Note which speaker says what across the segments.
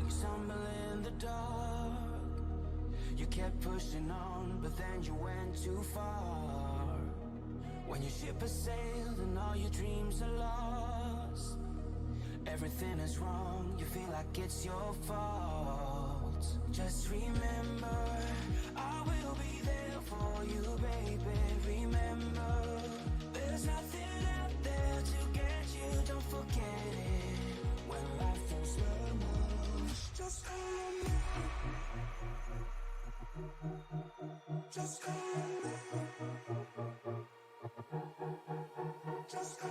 Speaker 1: you stumble in the dark. You kept pushing on, but then you went too far. When your ship has sailed and all your dreams are lost, everything is wrong, you feel like it's your fault. Just remember, I will be there for you, baby. Remember, there's nothing out there to get you, don't forget it. When life throws lemons, just call me. Just call me. Just call me.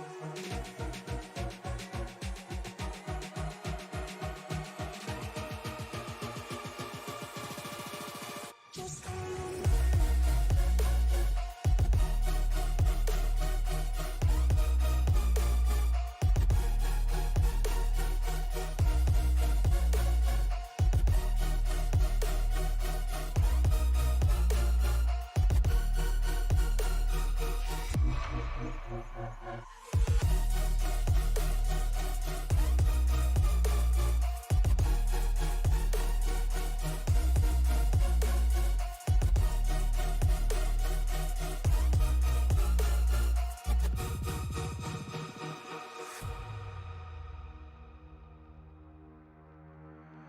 Speaker 1: Just call me.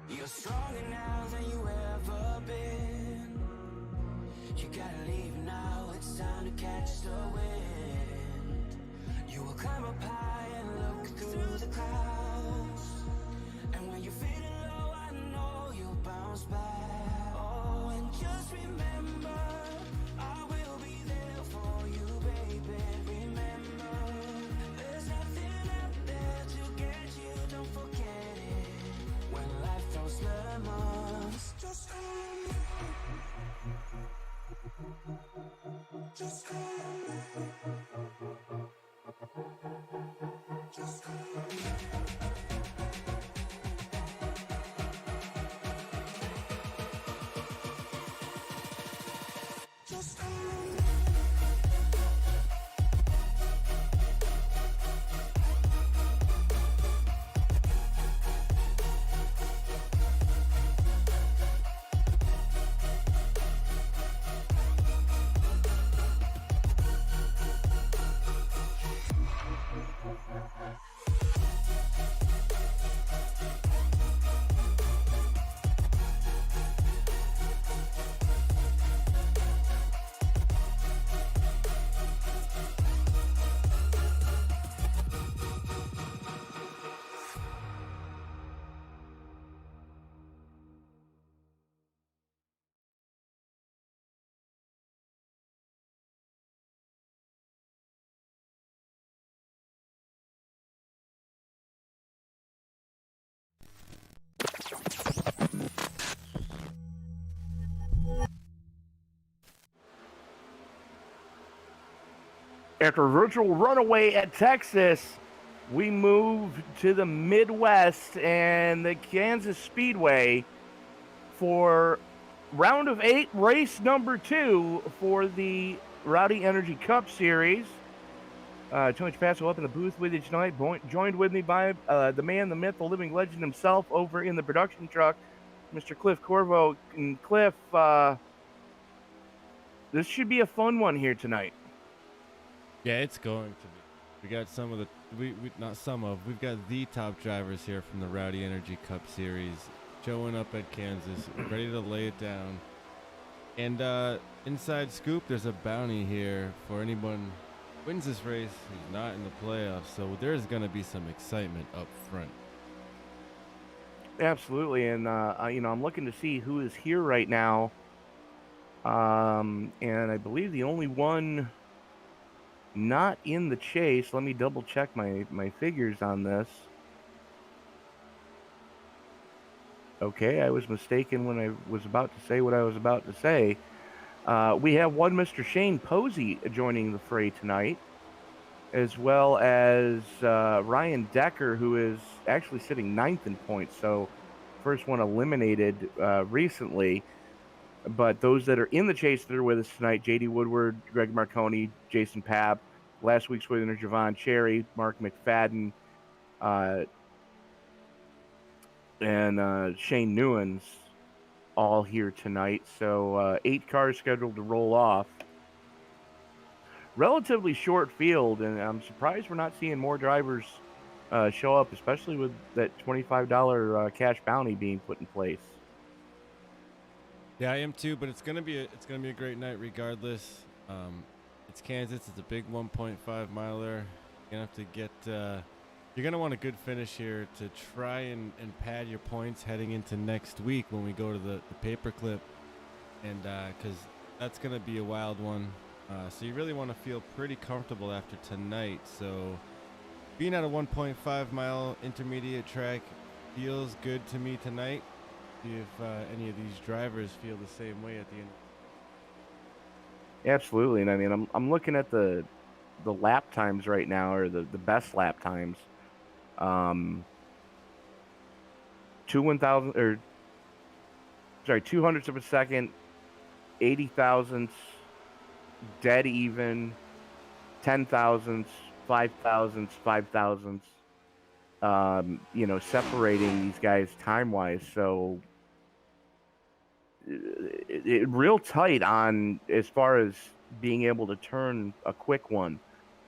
Speaker 1: You're stronger now than you ever been. You gotta leave now, it's time to catch the wind. You will climb up high and look through the clouds. And when you're feeling low, I know you'll bounce back. Oh, and just remember, I will be there for you, baby. Remember, there's nothing out there to get you, don't forget it. When life throws lemons, just call me. Just call me. Just call me. Just call me.
Speaker 2: After a virtual runaway at Texas, we moved to the Midwest and the Kansas Speedway for round of 8, race number 2 for the Rowdy Energy Cup Series. Tony Chapasso up in the booth with you tonight, joined with me by the man, the myth, the living legend himself over in the production truck, Mr. Cliff Corvo. And Cliff, this should be a fun one here tonight.
Speaker 3: Yeah, it's going to be. We got some of the, we've got the top drivers here from the Rowdy Energy Cup Series showing up at Kansas, ready to lay it down. And inside scoop, there's a bounty here for anyone who wins this race who's not in the playoffs. So there's going to be some excitement up front.
Speaker 2: Absolutely, and I'm looking to see who is here right now. And I believe the only one not in the chase, let me double check my figures on this. Okay, I was mistaken when I was about to say what I was about to say. We have one Mr. Shane Posey joining the fray tonight, as well as Ryan Decker, who is actually sitting 9th in points, so first one eliminated recently. But those that are in the chase that are with us tonight, J.D. Woodward, Greg Marconi, Jason Papp, last week's winner, Javon Cherry, Mark McFadden, and Shane Newen's all here tonight. So 8 cars scheduled to roll off. Relatively short field, and I'm surprised we're not seeing more drivers show up, especially with that $25 cash bounty being put in place.
Speaker 3: Yeah, I am too, but it's gonna be a great night regardless. It's Kansas. It's a big 1.5 miler. You're gonna have to get. You're gonna want a good finish here to try and pad your points heading into next week when we go to the paperclip, and because that's gonna be a wild one. So you really want to feel pretty comfortable after tonight. So being at a 1.5 mile intermediate track feels good to me tonight. See if any of these drivers feel the same way at the end.
Speaker 2: Absolutely, and I mean, I'm looking at the lap times right now, or the best lap times. 200ths of a second, 80 thousandths, dead even, 10 thousandths, 5 thousandths, 5 thousandths. Separating these guys time wise. So real tight on as far as being able to turn a quick one.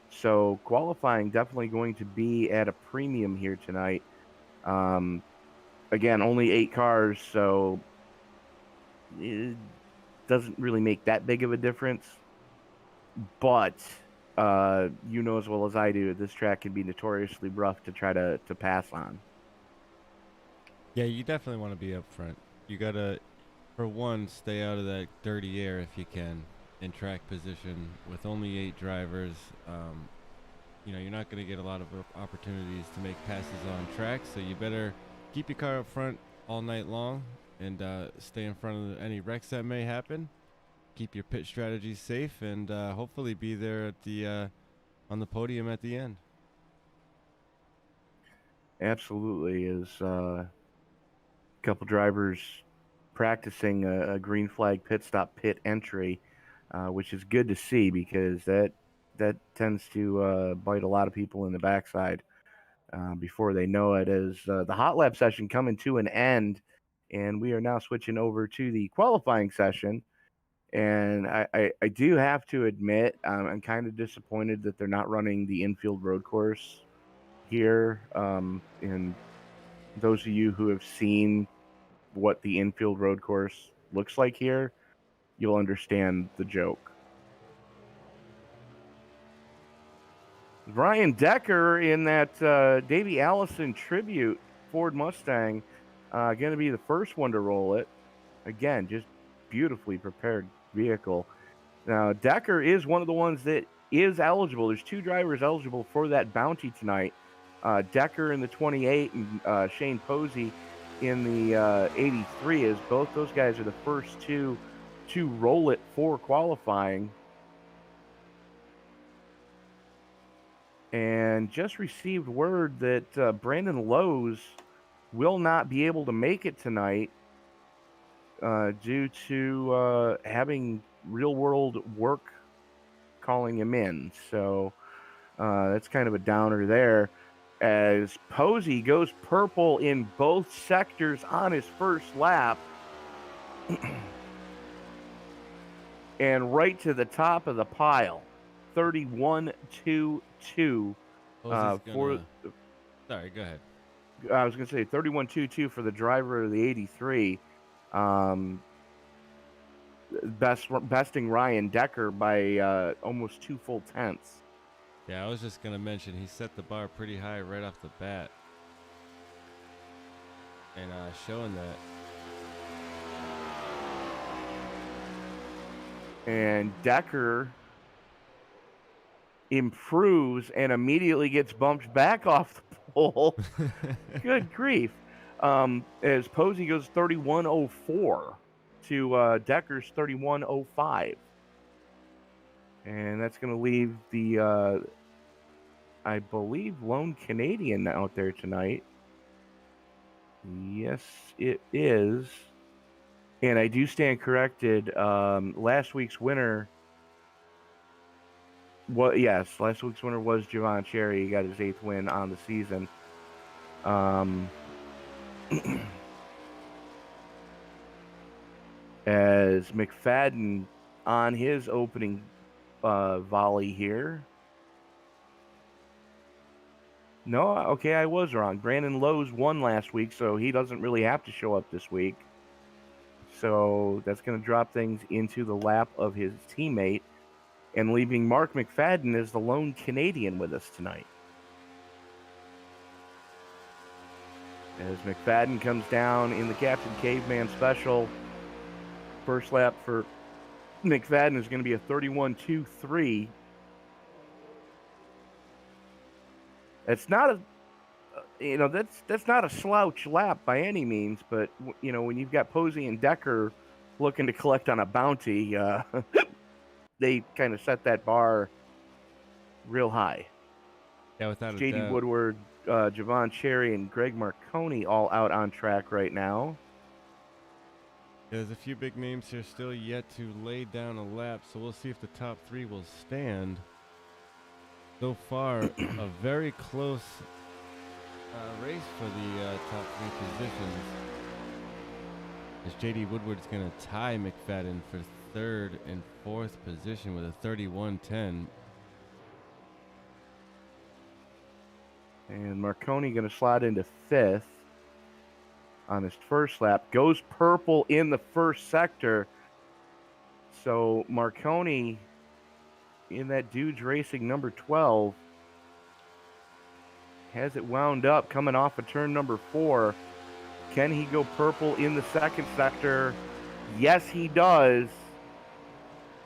Speaker 2: So qualifying definitely going to be at a premium here tonight. Again, only 8 cars, so it doesn't really make that big of a difference. But you know as well as I do, this track can be notoriously rough to try to pass on.
Speaker 3: Yeah, you definitely want to be up front. You gotta, for one, stay out of that dirty air if you can in track position. With only 8 drivers, you're not going to get a lot of opportunities to make passes on track, so you better keep your car up front all night long and stay in front of any wrecks that may happen. Keep your pit strategy safe, and hopefully be there at the on the podium at the end.
Speaker 2: Absolutely, is a couple drivers practicing a green flag pit stop pit entry, which is good to see because that tends to bite a lot of people in the backside before they know it. As the hot lap session coming to an end, and we are now switching over to the qualifying session. And I do have to admit, I'm kind of disappointed that they're not running the infield road course here. And those of you who have seen what the infield road course looks like here, you'll understand the joke. Ryan Decker in that Davey Allison tribute Ford Mustang, going to be the first one to roll it. Again, just beautifully prepared vehicle. Now, Decker is one of the ones that is eligible. There's 2 drivers eligible for that bounty tonight. Decker in the 28 and Shane Posey in the 83, as both those guys are the first 2 to roll it for qualifying. And just received word that Brandon Lowe's will not be able to make it tonight due to having real-world work calling him in. So that's kind of a downer there. As Posey goes purple in both sectors on his first lap. And right to the top of the pile. 31.22 for.
Speaker 3: Sorry, go ahead.
Speaker 2: I was going to say 31.22 for the driver of the 83. Besting Ryan Decker by almost 2 full tenths.
Speaker 3: Yeah, I was just going to mention he set the bar pretty high right off the bat. And showing that.
Speaker 2: And Decker improves and immediately gets bumped back off the pole. Good grief. As Posey goes 31.04 to Decker's 31.05. And that's going to leave the, I believe, lone Canadian out there tonight. Yes, it is. And I do stand corrected. Last week's winner. Last week's winner was Javon Cherry. He got his 8th win on the season. As McFadden on his opening volley here. No, okay, I was wrong. Brandon Lowe's won last week, so he doesn't really have to show up this week. So that's going to drop things into the lap of his teammate and leaving Mark McFadden as the lone Canadian with us tonight. As McFadden comes down in the Captain Caveman Special, first lap for McFadden is going to be a 31.23. It's not a, that's not a slouch lap by any means, but when you've got Posey and Decker looking to collect on a bounty, they kind of set that bar real high.
Speaker 3: Yeah, without a
Speaker 2: JD
Speaker 3: doubt.
Speaker 2: Woodward, Javon Cherry, and Greg Marconi all out on track right now.
Speaker 3: There's a few big names here still yet to lay down a lap, so we'll see if the top three will stand. So far, a very close race for the top three positions. As JD Woodward's going to tie McFadden for third and fourth position with a 31.10.
Speaker 2: And Marconi going to slide into fifth on his first lap. Goes purple in the first sector. So Marconi in that Dudes Racing number 12 has it wound up coming off of turn number 4. Can he go purple in the second sector? Yes, he does.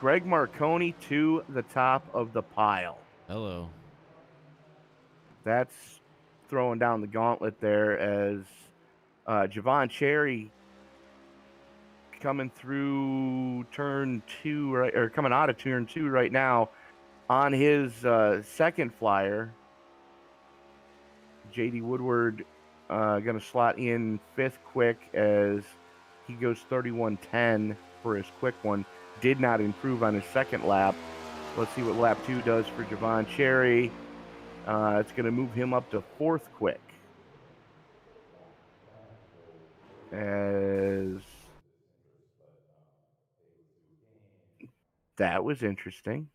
Speaker 2: Greg Marconi to the top of the pile.
Speaker 3: Hello.
Speaker 2: That's throwing down the gauntlet there as Javon Cherry coming through turn 2, right, or coming out of turn 2 right now on his second flyer. JD Woodward going to slot in fifth quick as he goes 31.10 for his quick one. Did not improve on his second lap. Let's see what lap 2 does for Javon Cherry. It's going to move him up to fourth quick. As that was interesting.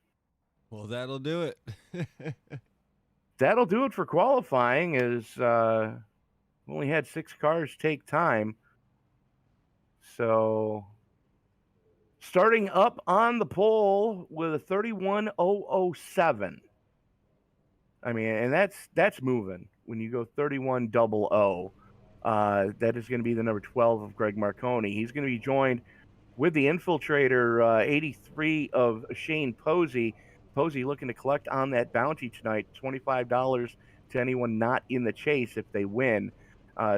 Speaker 3: Well, that'll do it.
Speaker 2: That'll do it for qualifying, as only had 6 cars take time. So starting up on the pole with a 31.007. I mean, and that's moving when you go 31.00. That is going to be the number 12 of Greg Marconi. He's going to be joined with the Infiltrator 83 of Shane Posey. Posey looking to collect on that bounty tonight, $25 to anyone not in the chase if they win.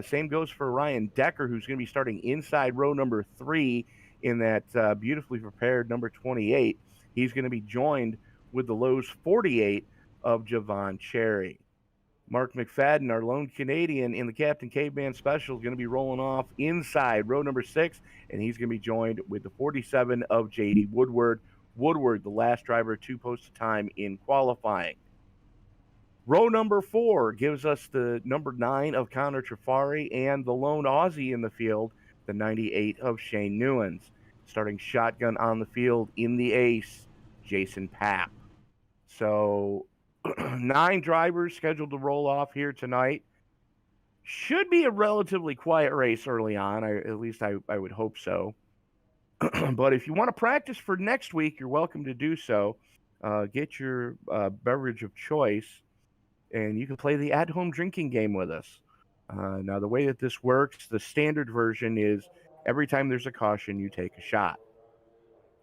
Speaker 2: Same goes for Ryan Decker, who's going to be starting inside row number 3 in that beautifully prepared number 28. He's going to be joined with the Lowe's 48 of Javon Cherry. Mark McFadden, our lone Canadian in the Captain Caveman Special, is going to be rolling off inside row number 6, and he's going to be joined with the 47 of JD Woodward. Woodward, the last driver to post a time in qualifying. Row number 4 gives us the number 9 of Connor Trafari and the lone Aussie in the field, the 98 of Shane Newens. Starting shotgun on the field in the ace, Jason Papp. So 9 drivers scheduled to roll off here tonight. Should be a relatively quiet race early on. At least I would hope so. But if you want to practice for next week, you're welcome to do so. Get your beverage of choice, and you can play the at-home drinking game with us. Now, the way that this works, the standard version is every time there's a caution, you take a shot.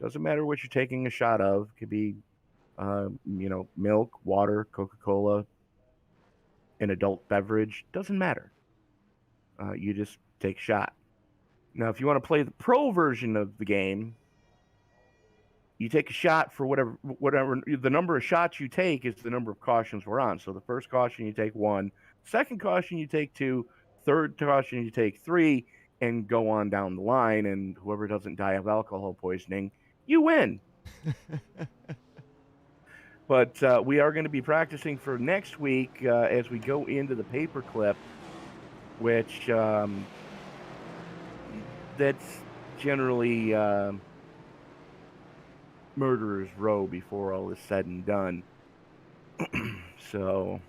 Speaker 2: Doesn't matter what you're taking a shot of. It could be milk, water, Coca-Cola, an adult beverage. Doesn't matter. You just take a shot. Now, if you want to play the pro version of the game, you take a shot for whatever the number of shots you take is the number of cautions we're on. So the first caution you take 1, second caution you take 2, third caution you take 3, and go on down the line. And whoever doesn't die of alcohol poisoning, you win. But we are going to be practicing for next week as we go into the paperclip. which that's generally murderer's row before all is said and done. So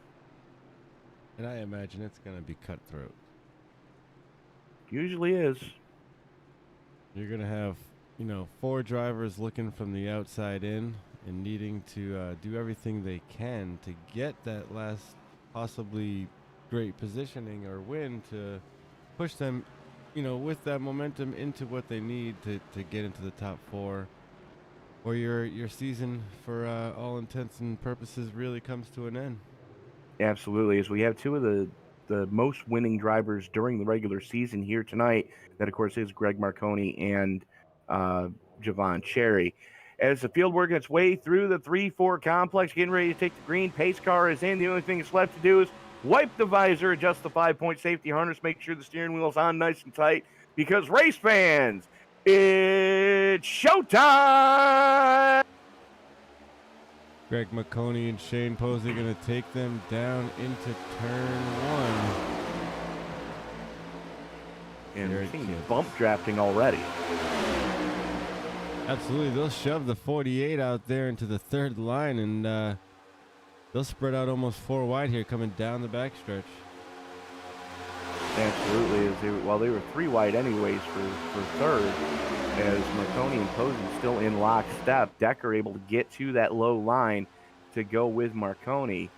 Speaker 3: And I imagine it's going to be cutthroat.
Speaker 2: usually is.
Speaker 3: You're going to have, 4 drivers looking from the outside in and needing to do everything they can to get that last possibly great positioning or win to push them, with that momentum into what they need to get into the top 4. Or your season, for all intents and purposes, really comes to an end.
Speaker 2: Absolutely, as we have two of the most winning drivers during the regular season here tonight. That, of course, is Greg Marconi and Javon Cherry. As the field working its way through the 3-4 complex, getting ready to take the green, pace car is in. The only thing that's left to do is wipe the visor, adjust the 5-point safety harness, make sure the steering wheel's on nice and tight, because race fans, it's showtime!
Speaker 3: Greg McConey and Shane Posey going to take them down into turn 1.
Speaker 2: And we're seeing bump drafting already.
Speaker 3: Absolutely. They'll shove the 48 out there into the third line, and they'll spread out almost 4 wide here coming down the backstretch.
Speaker 2: Absolutely. They were 3 wide anyways for third, as Marconi and Posey still in lockstep. Decker able to get to that low line to go with Marconi.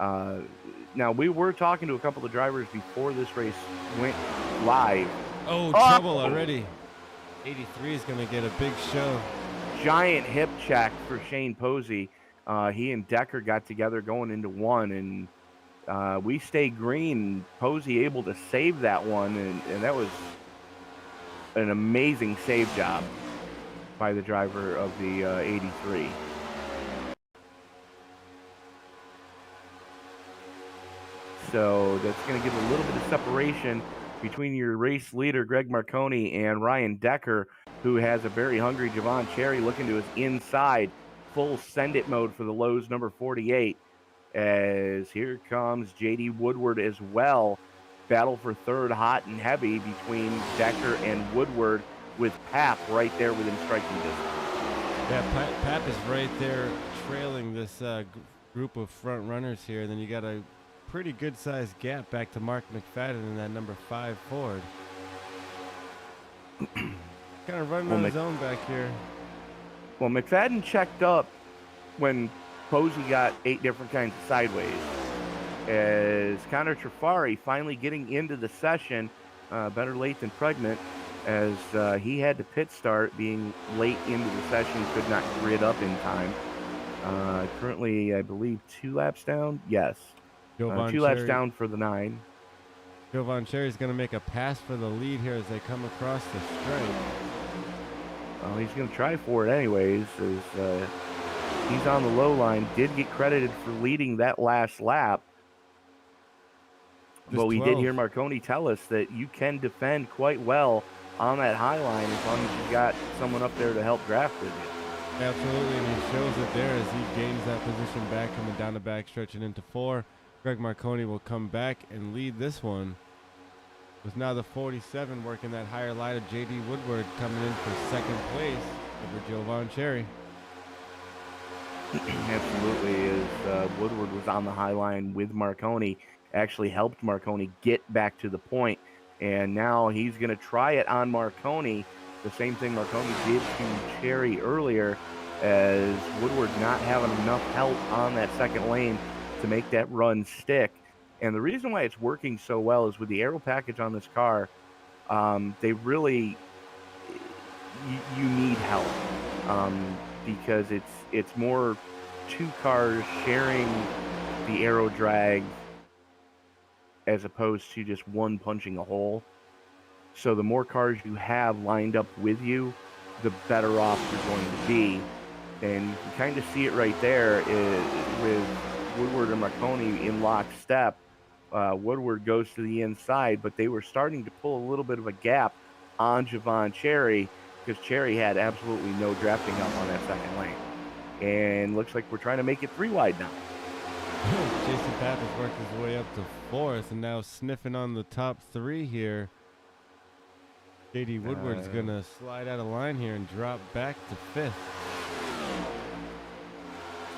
Speaker 2: Now, we were talking to a couple of drivers before this race went live.
Speaker 3: Oh, trouble already. 83 is going to get a big show.
Speaker 2: Giant hip check for Shane Posey. He and Decker got together going into 1, and we stayed green. Posey able to save that one, and that was an amazing save job by the driver of the 83. So that's going to give a little bit of separation between your race leader, Greg Marconi, and Ryan Decker, who has a very hungry Javon Cherry looking to his inside. Full send-it mode for the Lowe's number 48. As here comes J.D. Woodward as well. Battle for third, hot and heavy between Decker and Woodward, with Pap right there within striking distance.
Speaker 3: Yeah, Pap is right there trailing this group of front runners here. And then you got a pretty good-sized gap back to Mark McFadden in that number 5 Ford. Kind of running on his own back here.
Speaker 2: Well, McFadden checked up when Posey got 8 different kinds of sideways. As Connor Trafari finally getting into the session, better late than pregnant, as he had to pit start, being late into the session, could not grid up in time. Currently, I believe 2 laps down. Yes. 2 laps down for the 9.
Speaker 3: Javon Cherry's going to make a pass for the lead here as they come across the stripe.
Speaker 2: Well, he's going to try for it anyways, as he's on the low line. Did get credited for leading that last lap. But we did hear Marconi tell us that you can defend quite well on that high line as long as you got someone up there to help draft with you.
Speaker 3: Absolutely, and he shows it there as he gains that position back, coming down the backstretch and into 4. Greg Marconi will come back and lead this one, with now the 47 working that higher line of J.D. Woodward coming in for second place over Javon Cherry.
Speaker 2: Absolutely, as Woodward was on the high line with Marconi, actually helped Marconi get back to the point, and now he's going to try it on Marconi, the same thing Marconi did to Cherry earlier, as Woodward not having enough help on that second lane to make that run stick. And the reason why it's working so well is with the aero package on this car, they really, you need help, because it's more 2 cars sharing the aero drag as opposed to just one punching a hole. So the more cars you have lined up with you, the better off you're going to be. And you can kind of see it right there with Woodward and Marconi in lockstep. Woodward goes to the inside, but they were starting to pull a little bit of a gap on Javon Cherry, because Cherry had absolutely no drafting up on that second lane. And looks like we're trying to make it 3 wide now.
Speaker 3: Jason Papp has worked his way up to 4th and now sniffing on the top 3 here. JD Woodward's going to slide out of line here and drop back to 5th.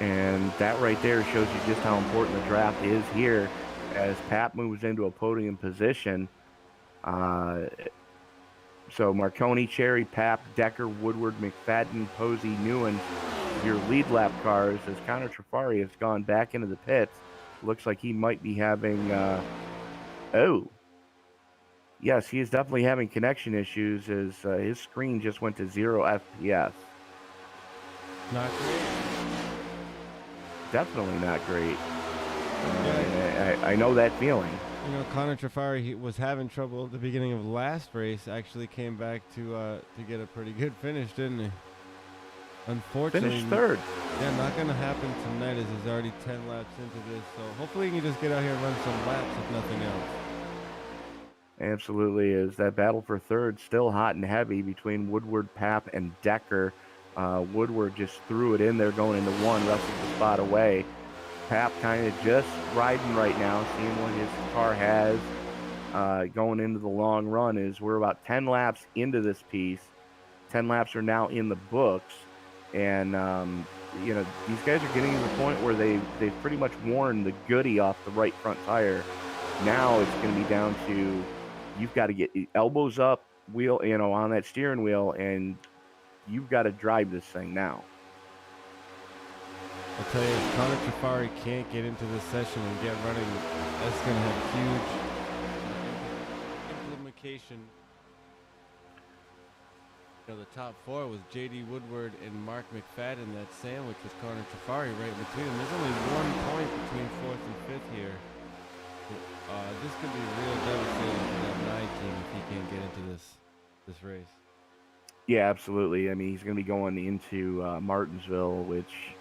Speaker 2: And that right there shows you just how important the draft is here as Papp moves into a podium position. So Marconi, Cherry, Papp, Decker, Woodward, McFadden, Posey, Newens, your lead lap cars, as Connor Trafari has gone back into the pits. Looks like he might be having, yes, he is definitely having connection issues as his screen just went to 0 FPS.
Speaker 3: Not great.
Speaker 2: Definitely not great. I know that feeling.
Speaker 3: You know, Connor Trafari, he was having trouble at the beginning of last race. Actually came back to get a pretty good finish, didn't he? Unfortunately,
Speaker 2: Finished 3rd.
Speaker 3: Yeah, not going to happen tonight as he's already 10 laps into this. So hopefully he can just get out here and run some laps if nothing else.
Speaker 2: Absolutely, is that battle for 3rd still hot and heavy between Woodward, Papp, and Decker. Woodward just threw it in there going into 1, wrestled the spot away. Papp kind of just riding right now, seeing what his car has going into the long run. Is we're about 10 laps into this piece. 10 laps are now in the books. And, you know, these guys are getting to the point where they've pretty much worn the goodie off the right front tire. Now it's going to be down to you've got to get elbows up, wheel, you know, on that steering wheel, and you've got to drive this thing now.
Speaker 3: I'll tell you, if Connor Trafari can't get into this session and get running, that's going to have huge implication. You know, the top 4 was J.D. Woodward and Mark McFadden. That sandwich with Connor Trafari right in between them. There's only 1 point between 4th and 5th here. This could be real devastating for that 9 team if he can't get into this race.
Speaker 2: Yeah, absolutely. I mean, he's going to be going into Martinsville, which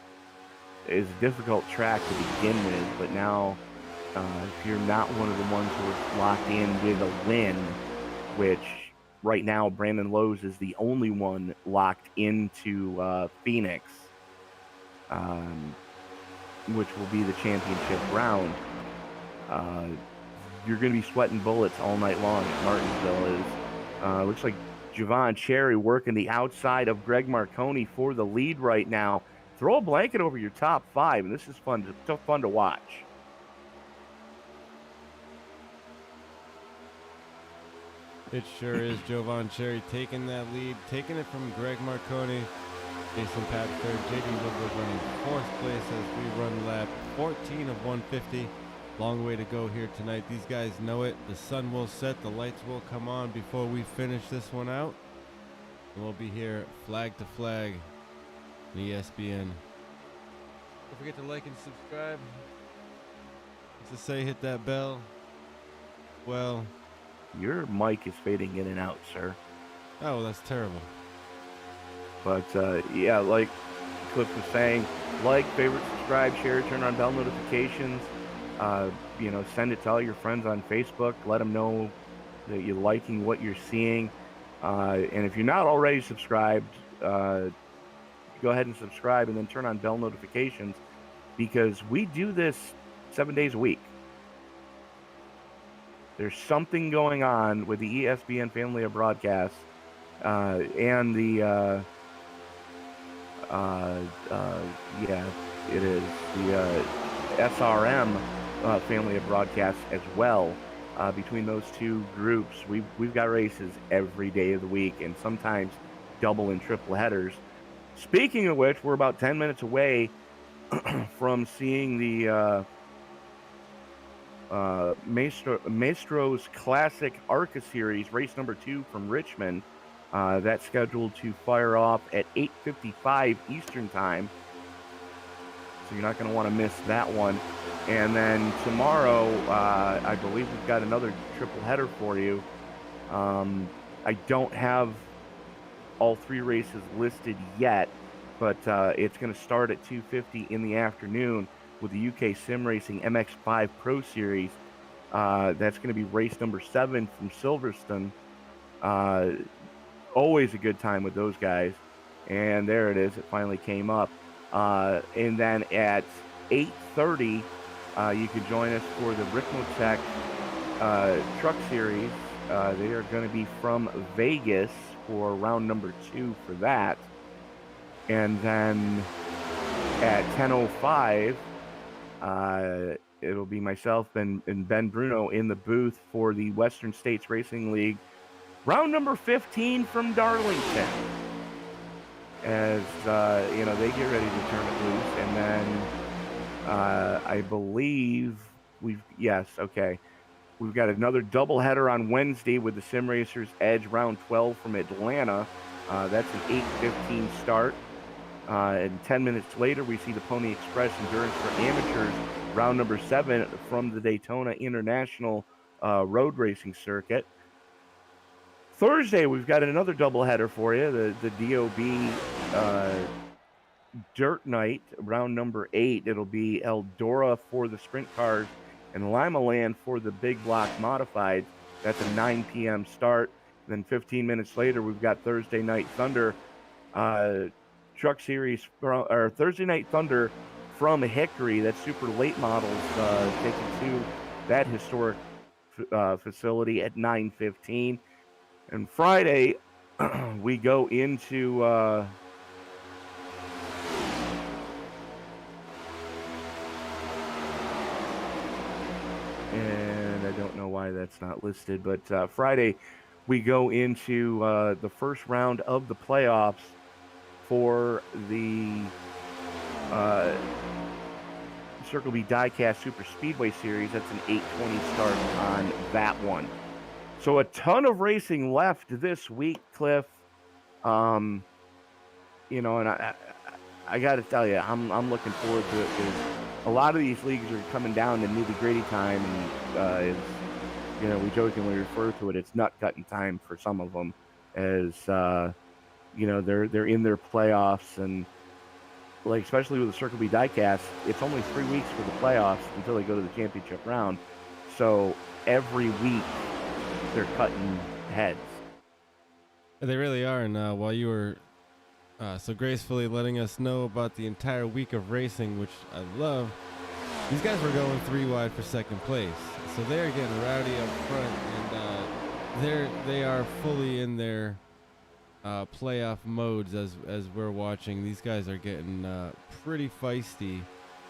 Speaker 2: is a difficult track to begin with. But now, if you're not one of the ones who are locked in with a win, which right now Brandon Lowe's is the only one locked into Phoenix, which will be the championship round. You're going to be sweating bullets all night long at Martinsville. Looks like Javon Cherry working the outside of Greg Marconi for the lead right now. Throw a blanket over your top 5, and this is fun to watch.
Speaker 3: It sure is. Jovan Cherry taking that lead, taking it from Greg Marconi. Jason Papp 3rd, J.D. Woodward running 4th place as we run lap 14 of 150. Long way to go here tonight. These guys know it. The sun will set, the lights will come on before we finish this one out. And we'll be here flag to flag on ESPN. Don't forget to like and subscribe. To say hit that bell. Well,
Speaker 2: your mic is fading in and out, sir.
Speaker 3: Oh, that's terrible.
Speaker 2: But yeah, like Cliff was saying, like, favorite, subscribe, share, turn on bell notifications. You know, send it to all your friends on Facebook. Let them know that you're liking what you're seeing. And if you're not already subscribed, go ahead and subscribe and then turn on bell notifications, because we do this 7 days a week. There's something going on with the ESPN family of broadcasts and the yeah, it is the SRM family of broadcasts as well. Between those two groups, we've got races every day of the week, and sometimes double and triple headers. Speaking of which, we're about 10 minutes away from seeing the Maestro's Classic ARCA Series, race number 2 from Richmond. That's scheduled to fire off at 8:55 Eastern Time. So you're not going to want to miss that one. And then tomorrow, I believe we've got another triple header for you. I don't have all 3 races listed yet, but it's going to start at 2:50 in the afternoon with the UK Sim Racing MX5 Pro Series. That's going to be race number 7 from Silverstone. Always a good time with those guys. And there it is. It finally came up. And then at 8:30, You can join us for the Rickmotech Truck Series. They are going to be from Vegas for round number 2 for that. And then at 10:05, it'll be myself and Ben Bruno in the booth for the Western States Racing League, round number 15 from Darlington. As they get ready to turn it loose, and then I believe we've got another doubleheader on Wednesday with the Sim Racers Edge round 12 from Atlanta. That's an 8:15 start. And 10 minutes later, we see the Pony Express Endurance for Amateurs, round number 7 from the Daytona International Road Racing Circuit. Thursday, we've got another doubleheader for you, the DOB Dirt Night, round number 8. It'll be Eldora for the sprint cars and Lima Land for the big block modifieds. That's a 9 p.m. start. And then 15 minutes later, we've got Thursday Night Thunder Truck Series, or Thursday Night Thunder from Hickory. That's super late models taken to that historic facility at 9:15. And Friday, we go into and I don't know why that's not listed, but Friday we go into the first round of the playoffs for the Circle B Diecast Super Speedway Series. That's an 8:20 start on that one. So a ton of racing left this week, Cliff. And I got to tell you, I'm looking forward to it because a lot of these leagues are coming down to nitty-gritty time, and we jokingly refer to it. It's nut cutting time for some of them, as they're in their playoffs, and like especially with the Circle B Diecast, it's only 3 weeks for the playoffs until they go to the championship round. So every week they're cutting heads.
Speaker 3: They really are. And while you were so gracefully letting us know about the entire week of racing, which I love, these guys were going 3 wide for second place. So they're getting rowdy up front, and they are fully in their playoff modes as we're watching. These guys are getting pretty feisty,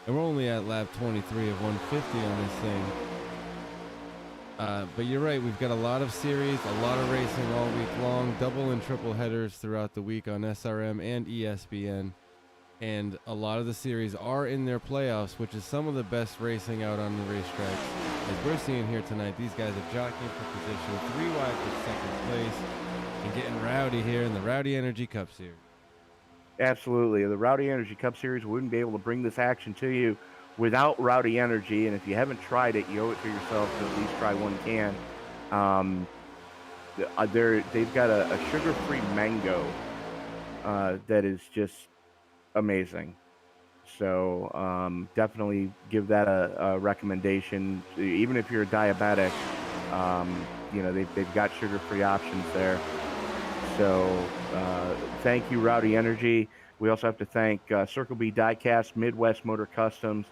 Speaker 3: and we're only at lap 23 of 150 on this thing. But you're right, we've got a lot of series, a lot of racing all week long, double and triple headers throughout the week on SRM and ESPN. And a lot of the series are in their playoffs, which is some of the best racing out on the racetracks. As we're seeing here tonight, these guys are jockeying for position, 3 wide for second place, and getting rowdy here in the Rowdy Energy Cup Series.
Speaker 2: Absolutely. The Rowdy Energy Cup Series wouldn't be able to bring this action to you without Rowdy Energy, and if you haven't tried it, you owe it to yourself to at least try one can. They've got a sugar-free mango that is just amazing. So definitely give that a recommendation. Even if you're a diabetic, they've got sugar-free options there. So thank you, Rowdy Energy. We also have to thank Circle B Diecast, Midwest Motor Customs,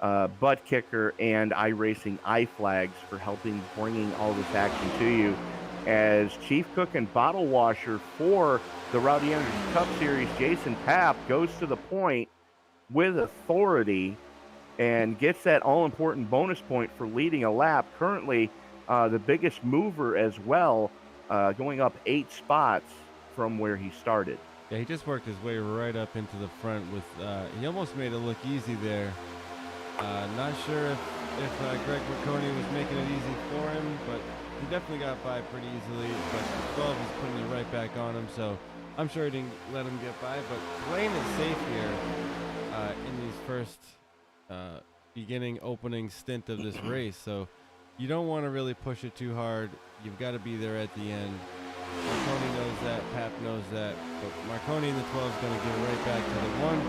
Speaker 2: Butt Kicker, and iRacing iFlags for helping bringing all this action to you. As Chief Cook and Bottle Washer for the Rowdy Energy Cup Series, Jason Papp goes to the point with authority and gets that all-important bonus point for leading a lap. Currently, the biggest mover as well, going up 8 spots from where he started.
Speaker 3: Yeah, he just worked his way right up into the front with, he almost made it look easy there. Not sure if Greg Marconi was making it easy for him, but he definitely got by pretty easily. But 12 is putting it right back on him, so I'm sure he didn't let him get by. But playing it safe here in these first opening stint of this race. So you don't want to really push it too hard. You've got to be there at the end. Marconi knows that, Pap knows that, but Marconi in the 12 is going to give it right back to the 1.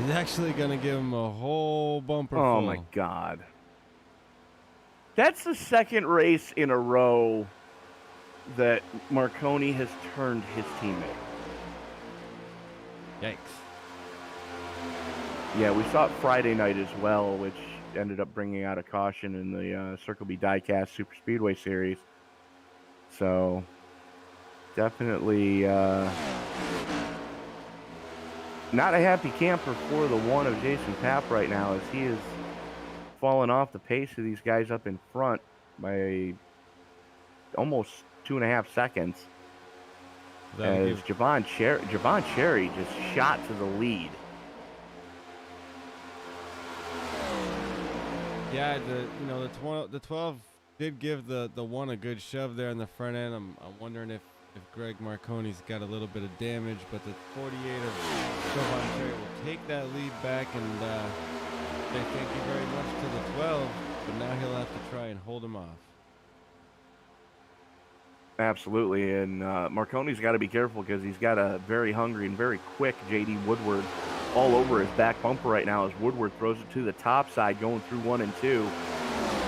Speaker 3: He's actually going to give him a whole bumper full.
Speaker 2: Oh, my God. That's the second race in a row that Marconi has turned his teammate.
Speaker 3: Yikes.
Speaker 2: Yeah, we saw it Friday night as well, which ended up bringing out a caution in the Circle B Diecast Super Speedway Series. So definitely not a happy camper for the one of Jason Papp right now, as he is falling off the pace of these guys up in front by almost 2.5 seconds. As Javon Cherry just shot to the lead.
Speaker 3: Yeah, the 12 did give the one a good shove there in the front end. I'm wondering if Greg Marconi's got a little bit of damage, but the 48 of Javon Cherry will take that lead back and say thank you very much to the 12, but now he'll have to try and hold him off.
Speaker 2: Absolutely, and Marconi's got to be careful because he's got a very hungry and very quick J.D. Woodward all over his back bumper right now as Woodward throws it to the top side going through 1 and 2.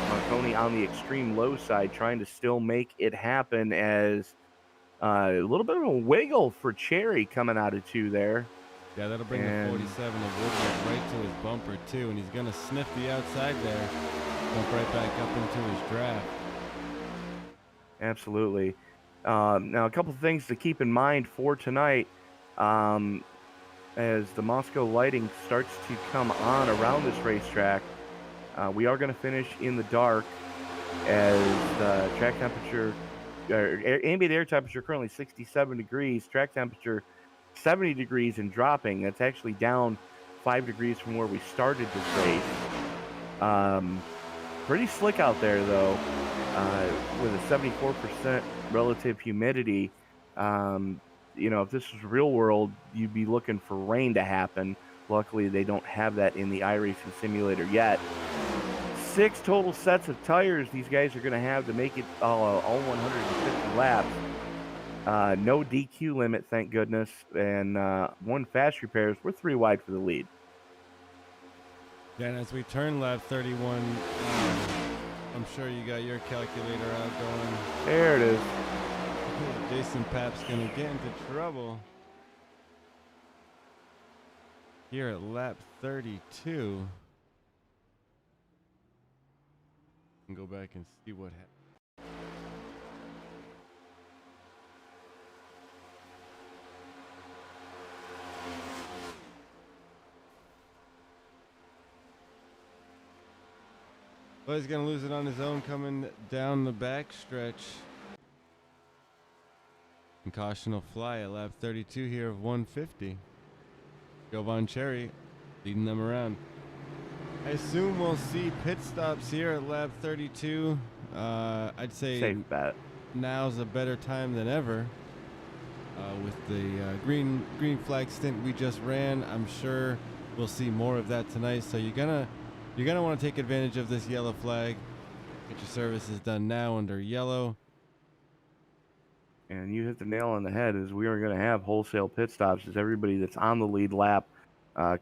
Speaker 2: Marconi on the extreme low side trying to still make it happen as a little bit of a wiggle for Cherry coming out of 2 there.
Speaker 3: Yeah, that'll bring the 47 of Woodward right to his bumper too, and he's going to sniff the outside there, jump right back up into his draft.
Speaker 2: Absolutely. Now, a couple of things to keep in mind for tonight as the Moscow lighting starts to come on around this racetrack. We are going to finish in the dark as the track temperature, ambient air temperature currently 67 degrees, track temperature 70 degrees and dropping. That's actually down 5 degrees from where we started this race. Pretty slick out there, though. With a 74% relative humidity, if this was real world, you'd be looking for rain to happen. Luckily, they don't have that in the iRacing simulator yet. 6 total sets of tires these guys are going to have to make it all 150 laps. No DQ limit, thank goodness, and 1 fast repairs. We're 3 wide for the lead.
Speaker 3: Yeah, and as we turn lap 31, I'm sure you got your calculator out going.
Speaker 2: There it is.
Speaker 3: Jason Papp's going to get into trouble here at lap 32. And go back and see what happened. Well, he's going to lose it on his own coming down the back stretch. And caution will fly at lap 32 here of 150. Javon Cherry leading them around. I assume we'll see pit stops here at lap 32. I'd say
Speaker 2: safe bet.
Speaker 3: Now's a better time than ever. With the green flag stint we just ran, I'm sure we'll see more of that tonight. So you're gonna want to take advantage of this yellow flag. Get your services done now under yellow.
Speaker 2: And you hit the nail on the head, as we are going to have wholesale pit stops as everybody that's on the lead lap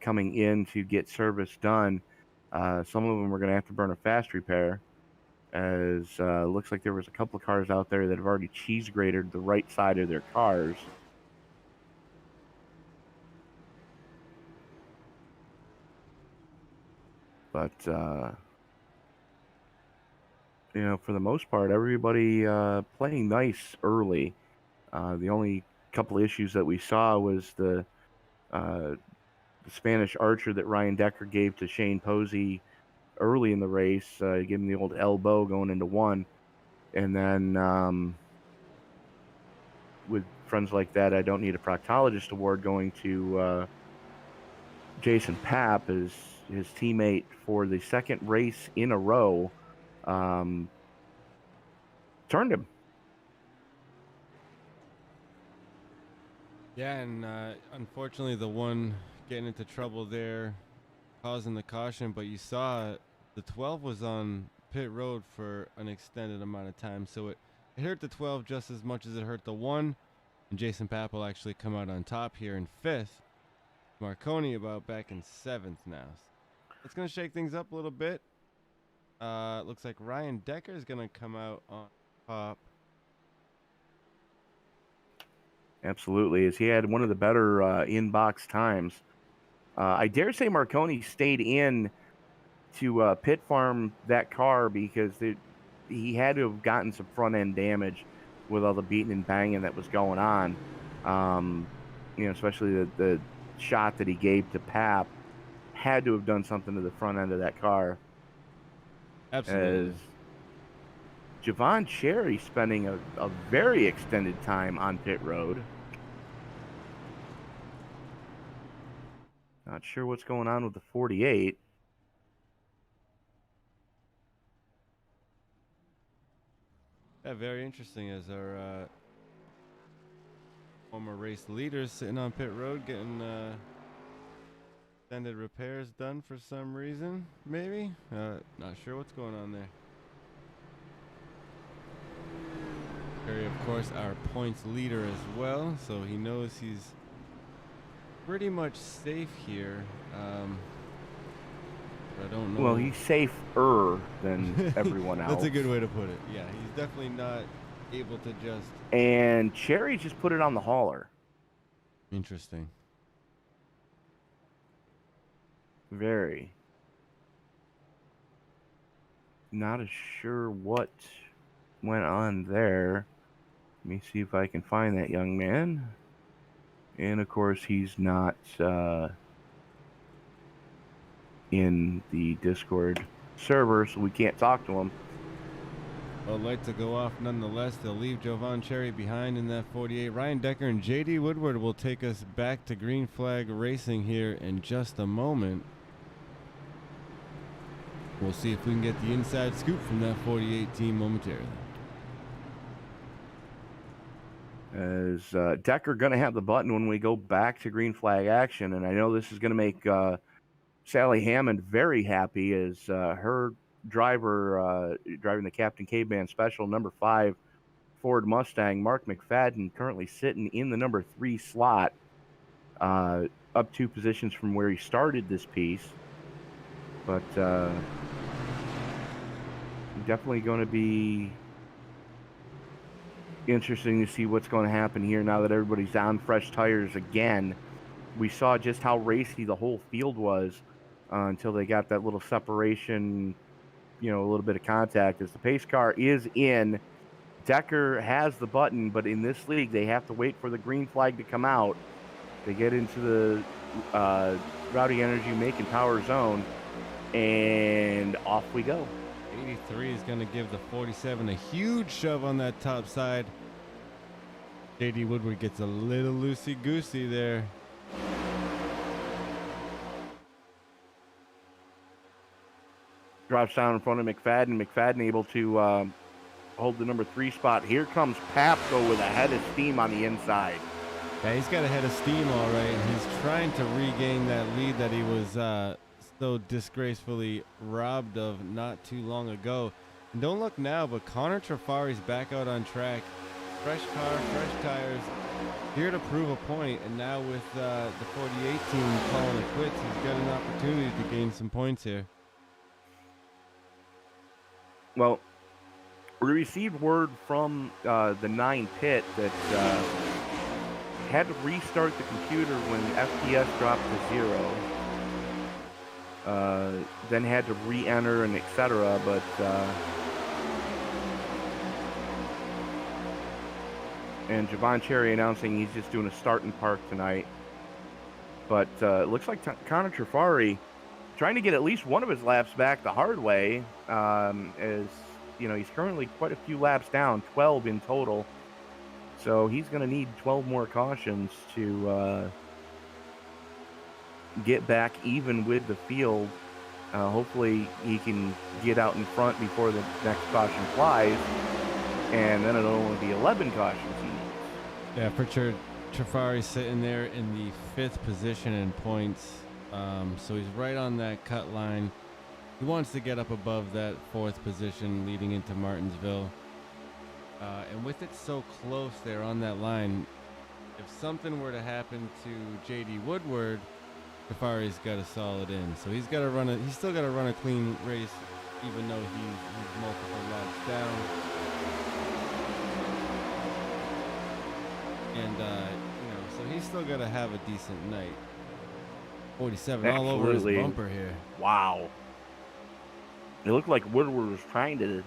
Speaker 2: coming in to get service done. Some of them are going to have to burn a fast repair, as looks like there was a couple of cars out there that have already cheese grated the right side of their cars. But, for the most part, everybody playing nice early. The only couple of issues that we saw was the Spanish Archer that Ryan Decker gave to Shane Posey early in the race. He gave him the old elbow going into 1. And then with friends like that, I don't need a proctologist award going to Jason Papp, as his teammate for the second race in a row turned him.
Speaker 3: Yeah, and unfortunately the one getting into trouble there causing the caution, but you saw the 12 was on pit road for an extended amount of time, so it hurt the 12 just as much as it hurt the 1, and Jason Papp will actually come out on top here in 5th. Marconi about back in 7th now. It's going to shake things up a little bit. It looks like Ryan Decker is going to come out on top.
Speaker 2: Absolutely, as he had one of the better in-box times. I dare say Marconi stayed in to pit farm that car because he had to have gotten some front end damage with all the beating and banging that was going on. Especially the shot that he gave to Pap had to have done something to the front end of that car.
Speaker 3: Absolutely.
Speaker 2: As Javon Cherry spending a very extended time on pit road. Not sure what's going on with the 48.
Speaker 3: Yeah, very interesting as our former race leaders sitting on pit road getting extended repairs done for some reason, maybe. Not sure what's going on there. Cherry, of course, our points leader as well, so he knows he's pretty much safe here. I don't know.
Speaker 2: Well, he's safer than everyone else.
Speaker 3: That's a good way to put it. Yeah, he's definitely not able to just...
Speaker 2: And Cherry just put it on the hauler.
Speaker 3: Interesting.
Speaker 2: Very. Not as sure what went on there. Let me see if I can find that young man. And of course, he's not in the Discord server, so we can't talk to him.
Speaker 3: Well, lights will go off nonetheless. They'll leave Jovan Cherry behind in that 48. Ryan Decker and JD Woodward will take us back to Green Flag Racing here in just a moment. We'll see if we can get the inside scoop from that 48 team momentarily.
Speaker 2: As Decker going to have the button when we go back to Green Flag action, and I know this is going to make Sally Hammond very happy as her driver driving the Captain K-Band Special number 5 Ford Mustang, Mark McFadden, currently sitting in the number 3 slot, up 2 positions from where he started this piece. But definitely going to be interesting to see what's going to happen here now that everybody's on fresh tires again. We saw just how racy the whole field was until they got that little separation, a little bit of contact. As the pace car is in, Decker has the button, but in this league, they have to wait for the green flag to come out. They get into the Rowdy Energy Make and Power zone, and off we go.
Speaker 3: 83 is going to give the 47 a huge shove on that top side. JD Woodward gets a little loosey-goosey there.
Speaker 2: Drops down in front of McFadden. McFadden able to hold the number 3 spot. Here comes Papko with a head of steam on the inside.
Speaker 3: Yeah, he's got a head of steam all right. He's trying to regain that lead that he was so disgracefully robbed of not too long ago. And don't look now, but Connor Trafari's back out on track. Fresh car, fresh tires, here to prove a point. And now with the 48 team calling it quits, he's got an opportunity to gain some points here.
Speaker 2: Well, we received word from the 9 pit that had to restart the computer when FPS dropped to 0. Then had to re-enter and etc. But and Javon Cherry announcing he's just doing a start and park tonight. But it looks like Connor Trafari trying to get at least one of his laps back the hard way. As he's currently quite a few laps down, 12 in total. So he's going to need 12 more cautions to get back even with the field. Hopefully he can get out in front before the next caution flies, and then it'll only be 11 cautions he needs.
Speaker 3: Yeah, Pritchard Trafari sitting there in the 5th position in points, so he's right on that cut line. He wants to get up above that 4th position leading into Martinsville, and with it so close there on that line, if something were to happen to JD Woodward, Trafari's got a solid in, so he's got to run he's still got to run a clean race, even though he's multiple laps down. And so he's still got to have a decent night. 47 all over his bumper here.
Speaker 2: Wow. It looked like Woodward was trying to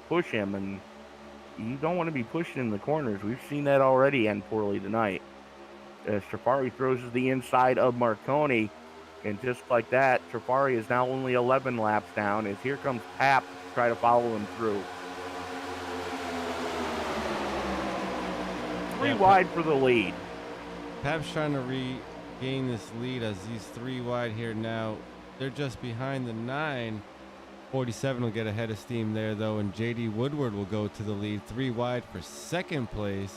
Speaker 2: push him, and you don't want to be pushing in the corners. We've seen that already end poorly tonight. As Trafari throws to the inside of Marconi, and just like that, Trafari is now only 11 laps down, as here comes Pap to try to follow him through. Three wide for the lead.
Speaker 3: Pap's trying to regain this lead as he's 3 wide here now. They're just behind the 9. 47 will get ahead of steam there, though, and J.D. Woodward will go to the lead, 3 wide for second place,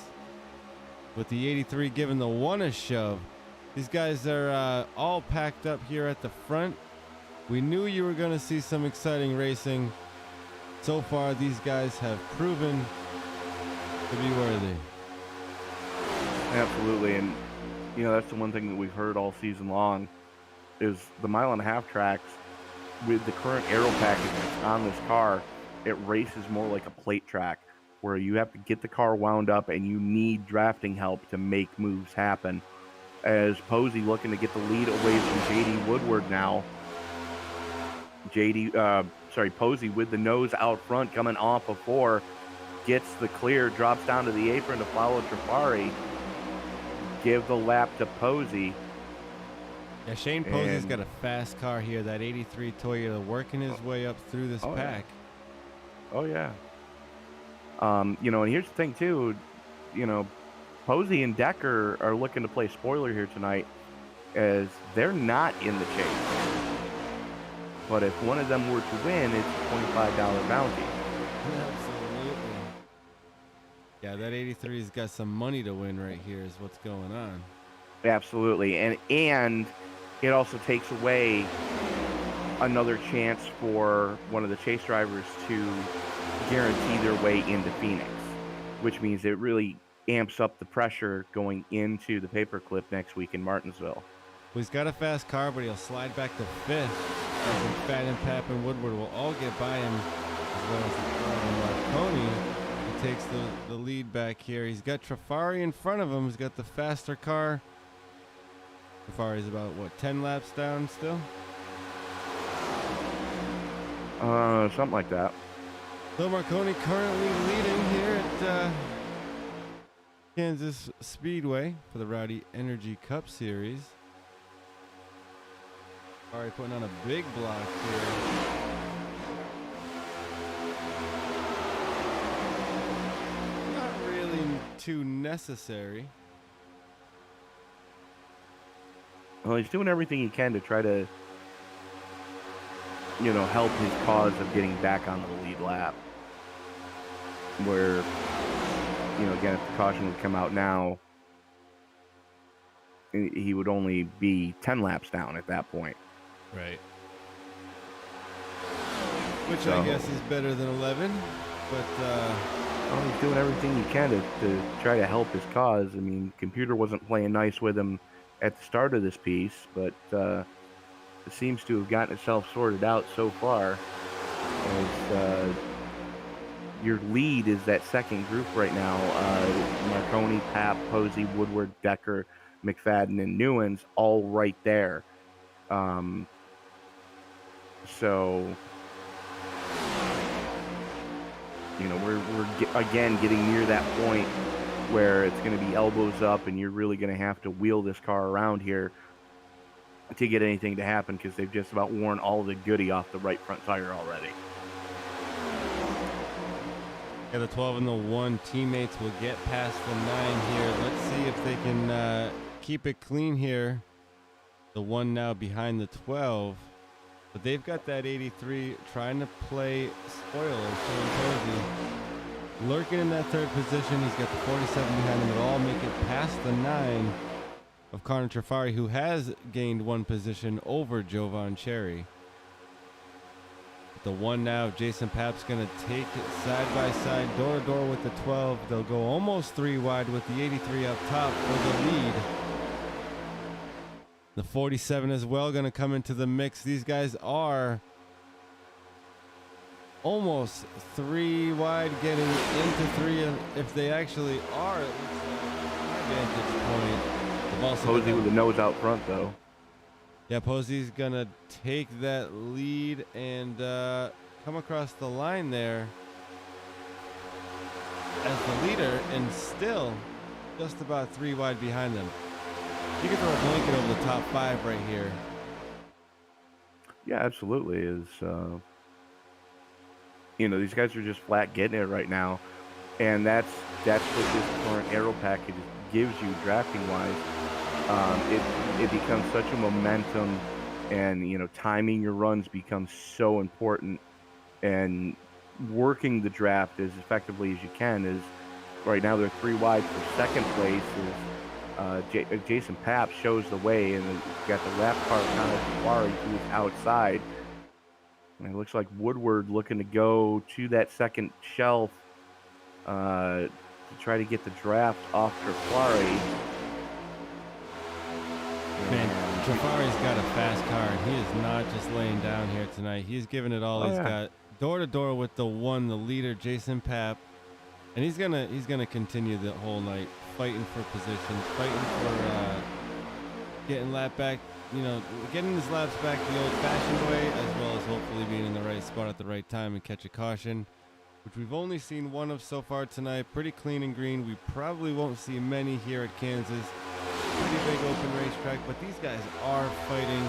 Speaker 3: with the 83 giving the 1 a shove. These guys are all packed up here at the front. We knew you were going to see some exciting racing. So far, these guys have proven to be worthy.
Speaker 2: Absolutely, and that's the one thing that we've heard all season long is the 1.5 mile tracks with the current aero package that's on this car, it races more like a plate track where you have to get the car wound up and you need drafting help to make moves happen. As Posey looking to get the lead away from J.D. Woodward now. Posey with the nose out front coming off of 4, gets the clear, drops down to the apron to follow Trafari. Give the lap to Posey.
Speaker 3: Yeah, Shane Posey's got a fast car here. That 83 Toyota working his way up through this pack.
Speaker 2: Yeah. Oh, yeah. And here's the thing, too. Posey and Decker are looking to play spoiler here tonight as they're not in the chase. But if one of them were to win, it's a $25 bounty.
Speaker 3: Absolutely. Yeah, that 83's got some money to win right here is what's going on.
Speaker 2: Absolutely. And it also takes away another chance for one of the chase drivers to guarantee their way into Phoenix, which means it really amps up the pressure going into the paperclip next week in Martinsville.
Speaker 3: Well, he's got a fast car, but he'll slide back to 5th. Fadden, Pap, and Woodward will all get by him, as well as Marconi. He takes the lead back here. He's got Trafari in front of him. He's got the faster car. Trafari's about, 10 laps down still?
Speaker 2: Something like that.
Speaker 3: So Marconi currently leading here at Kansas Speedway for the Rowdy Energy Cup Series. Already putting on a big block here. Not really too necessary.
Speaker 2: Well, he's doing everything he can to try to, help his cause of getting back onto the lead lap. Where, again, if the caution would come out now, he would only be 10 laps down at that point.
Speaker 3: Right. Which I guess is better than 11, but
Speaker 2: he's doing everything he can to try to help his cause. I mean, computer wasn't playing nice with him at the start of this piece, but it seems to have gotten itself sorted out so far. As your lead is that second group right now. Marconi, Pap, Posey, Woodward, Decker, McFadden, and Newens all right there. So, we're again getting near that point where it's going to be elbows up and you're really going to have to wheel this car around here to get anything to happen because they've just about worn all the goodie off the right front tire already.
Speaker 3: Yeah, the 12 and the 1 teammates will get past the 9 here. Let's see if they can keep it clean here. The 1 now behind the 12. But they've got that 83 trying to play spoiler. Lurking in that 3rd position. He's got the 47 behind him. They'll all make it past the 9 of Connor Trafari, who has gained 1 position over Jovan Cherry. The 1 now, Jason Pap's going to take it side by side, door to door with the 12. They'll go almost 3 wide with the 83 up top for the lead. The 47 as well going to come into the mix. These guys are almost 3 wide, getting into 3 if they actually are at least at vantage point.
Speaker 2: Posey with the nose out front, though.
Speaker 3: Yeah, Posey's gonna take that lead and come across the line there as the leader, and still just about 3 wide behind them. You can throw a blanket over the top 5 right here.
Speaker 2: Yeah, absolutely. These guys are just flat getting it right now, and that's what this current aero package gives you drafting wise. It becomes such a momentum, and timing your runs becomes so important, and working the draft as effectively as you can is right now they're 3 wide for second place. Jason Papp shows the way, and you got the lap car kind of Jafari who's outside. And it looks like Woodward looking to go to that second shelf to try to get the draft off Trafari.
Speaker 3: Man, Trafari's got a fast car, and he is not just laying down here tonight. He's giving it all he's got. Door to door with the leader, Jason Papp. And he's gonna continue the whole night, fighting for positions, fighting for getting lap back, getting his laps back the old-fashioned way, as well as hopefully being in the right spot at the right time and catch a caution, which we've only seen one of so far tonight. Pretty clean and green. We probably won't see many here at Kansas. Pretty big open racetrack, but these guys are fighting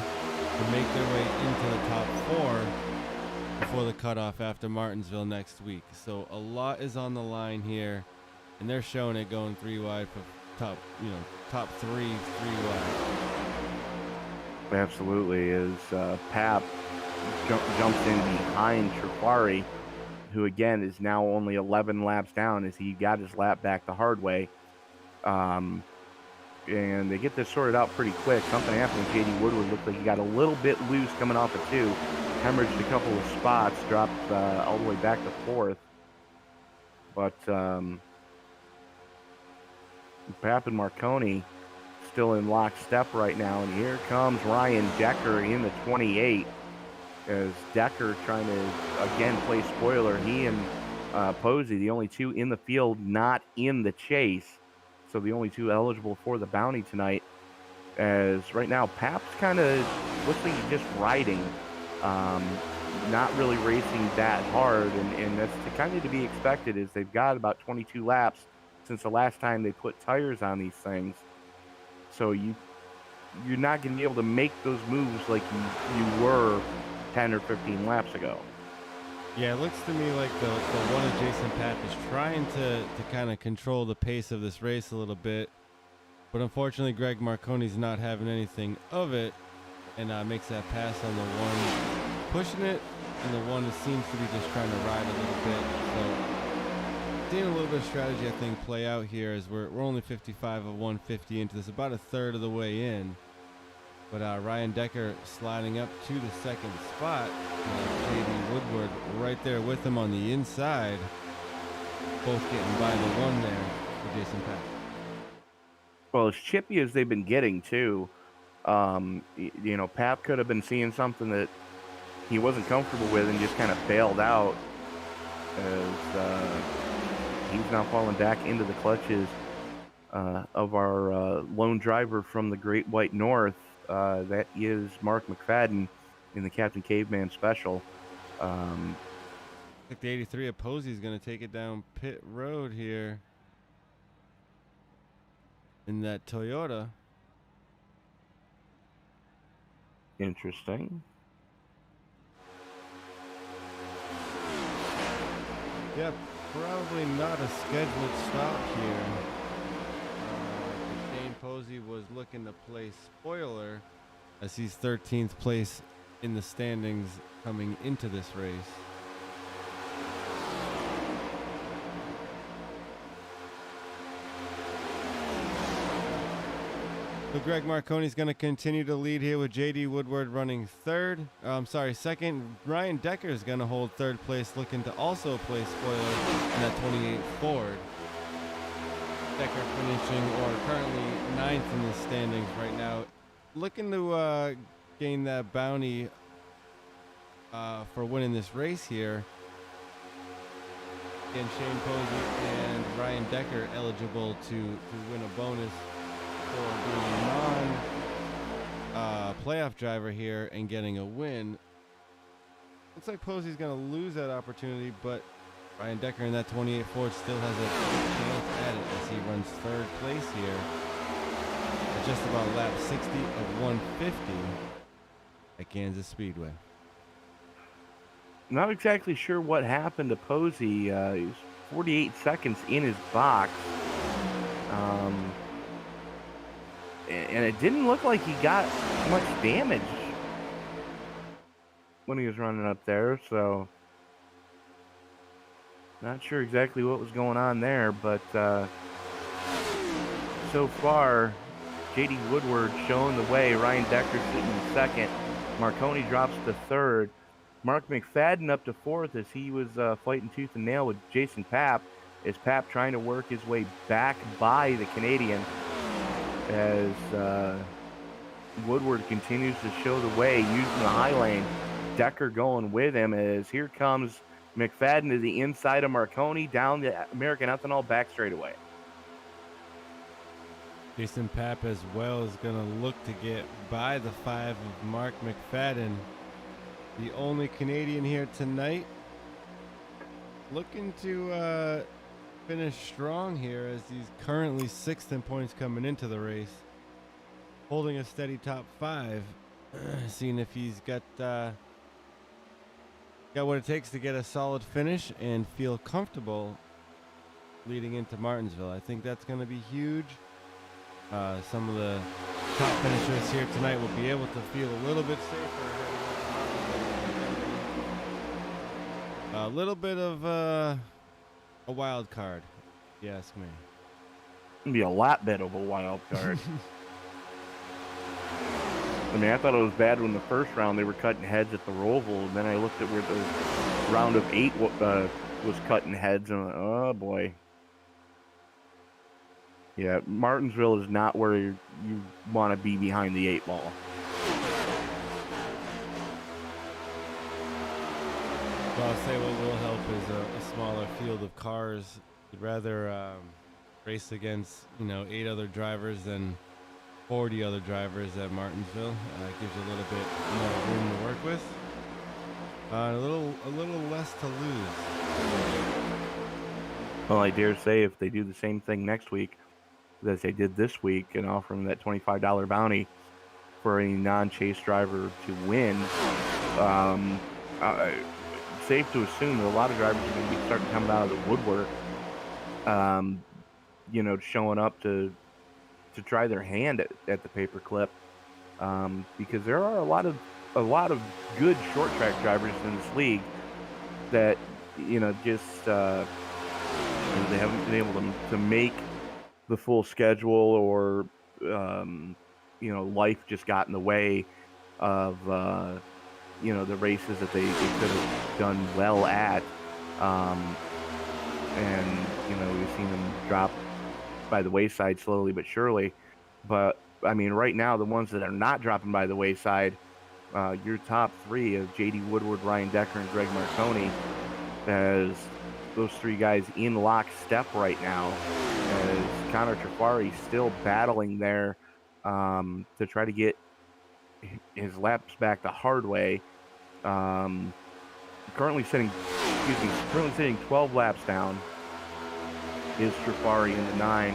Speaker 3: to make their way into the top 4 before the cutoff after Martinsville next week. So a lot is on the line here, and they're showing it going 3 wide for top 3 wide.
Speaker 2: Absolutely. As Papp jumps in behind Trafari, who again is now only 11 laps down as he got his lap back the hard way. And they get this sorted out pretty quick. Something happened with J.D. Woodward. Looked like he got a little bit loose coming off of 2. Hemorrhaged a couple of spots, dropped all the way back to 4th. But Papp and Marconi still in lockstep right now. And here comes Ryan Decker in the 28. As Decker trying to, again, play spoiler. He and Posey, the only 2 in the field, not in the chase. So the only 2 eligible for the bounty tonight. As right now, Papp's kind of looks like he's just riding. Not really racing that hard, and that's kind of to be expected, as they've got about 22 laps since the last time they put tires on these things. So you're not going to be able to make those moves like you were 10 or 15 laps ago.
Speaker 3: Yeah, it looks to me like the one of Jason Papp is trying to kind of control the pace of this race a little bit, but unfortunately Greg Marconi's not having anything of it, and makes that pass on the one pushing it, and the one that seems to be just trying to ride a little bit. So seeing a little bit of strategy, I think, play out here, as we're only 55 of 150 into this, about a third of the way in. But Ryan Decker sliding up to the second spot. J.D. Woodward right there with him on the inside. Both getting by the one there for Jason Papp.
Speaker 2: Well, as chippy as they've been getting, too, Papp could have been seeing something that he wasn't comfortable with and just kind of bailed out, as he's now falling back into the clutches of our lone driver from the Great White North. That is Mark McFadden in the Captain Caveman Special.
Speaker 3: I think the 83 of Posey is going to take it down pit road here in that Toyota.
Speaker 2: Interesting.
Speaker 3: Yep, probably not a scheduled stop here. Shane Posey was looking to play spoiler, as he's 13th place in the standings coming into this race. So Greg Marconi's going to continue to lead here with J.D. Woodward running second. Ryan Decker is going to hold third place, looking to also play spoiler in that 28 Ford. Decker finishing, or currently 9th in the standings right now, looking to gain that bounty for winning this race here. And Shane Posey and Ryan Decker eligible to win a bonus for being playoff driver here and getting a win. Looks like Posey's going to lose that opportunity, but Ryan Decker in that 28 Ford still has a chance at it as he runs third place here at just about lap 60 of 150 at Kansas Speedway.
Speaker 2: Not exactly sure what happened to Posey. He was 48 seconds in his box. And it didn't look like he got much damage when he was running up there, so not sure exactly what was going on there, but so far, J.D. Woodward showing the way. Ryan Decker sitting in second. Marconi drops to third. Mark McFadden up to fourth as he was fighting tooth and nail with Jason Papp, as Papp trying to work his way back by the Canadian as Woodward continues to show the way using the high lane. Decker going with him as here comes McFadden to the inside of Marconi down the American Ethanol back straightaway.
Speaker 3: Jason Papp as well is going to look to get by the 5 of Mark McFadden, the only Canadian here tonight. Looking to finish strong here as he's currently 6th in points coming into the race. Holding a steady top 5. Seeing if he's got what it takes to get a solid finish and feel comfortable leading into Martinsville. I think that's going to be huge. Some of the top finishers here tonight will be able to feel a little bit safer. A little bit of a wild card, if you ask me.
Speaker 2: It'll be a lot bit of a wild card. I mean, I thought it was bad when the first round they were cutting heads at the Roval, and then I looked at where the round of 8 was cutting heads, and I'm like, oh boy. Yeah, Martinsville is not where you want to be behind the 8 ball.
Speaker 3: Well, I'll say what will help is a smaller field of cars. You'd rather race against 8 other drivers than 40 other drivers at Martinsville. Gives you a little bit more room to work with. A little less to lose.
Speaker 2: Well, I dare say if they do the same thing next week as they did this week and offer them that $25 bounty for any non-chase driver to win, safe to assume that a lot of drivers are going to be starting coming out of the woodwork, showing up to try their hand at the paperclip, because there are a lot of good short track drivers in this league that just they haven't been able to make the full schedule, or life just got in the way of the races that they could have done well at, and we've seen them drop by the wayside slowly but surely. But I mean, right now the ones that are not dropping by the wayside, your top 3 of J.D. Woodward, Ryan Decker, and Greg Marconi, as those 3 guys in lockstep right now, as Connor Trafari still battling there to try to get his laps back the hard way. Currently sitting 12 laps down is Trafari in the 9.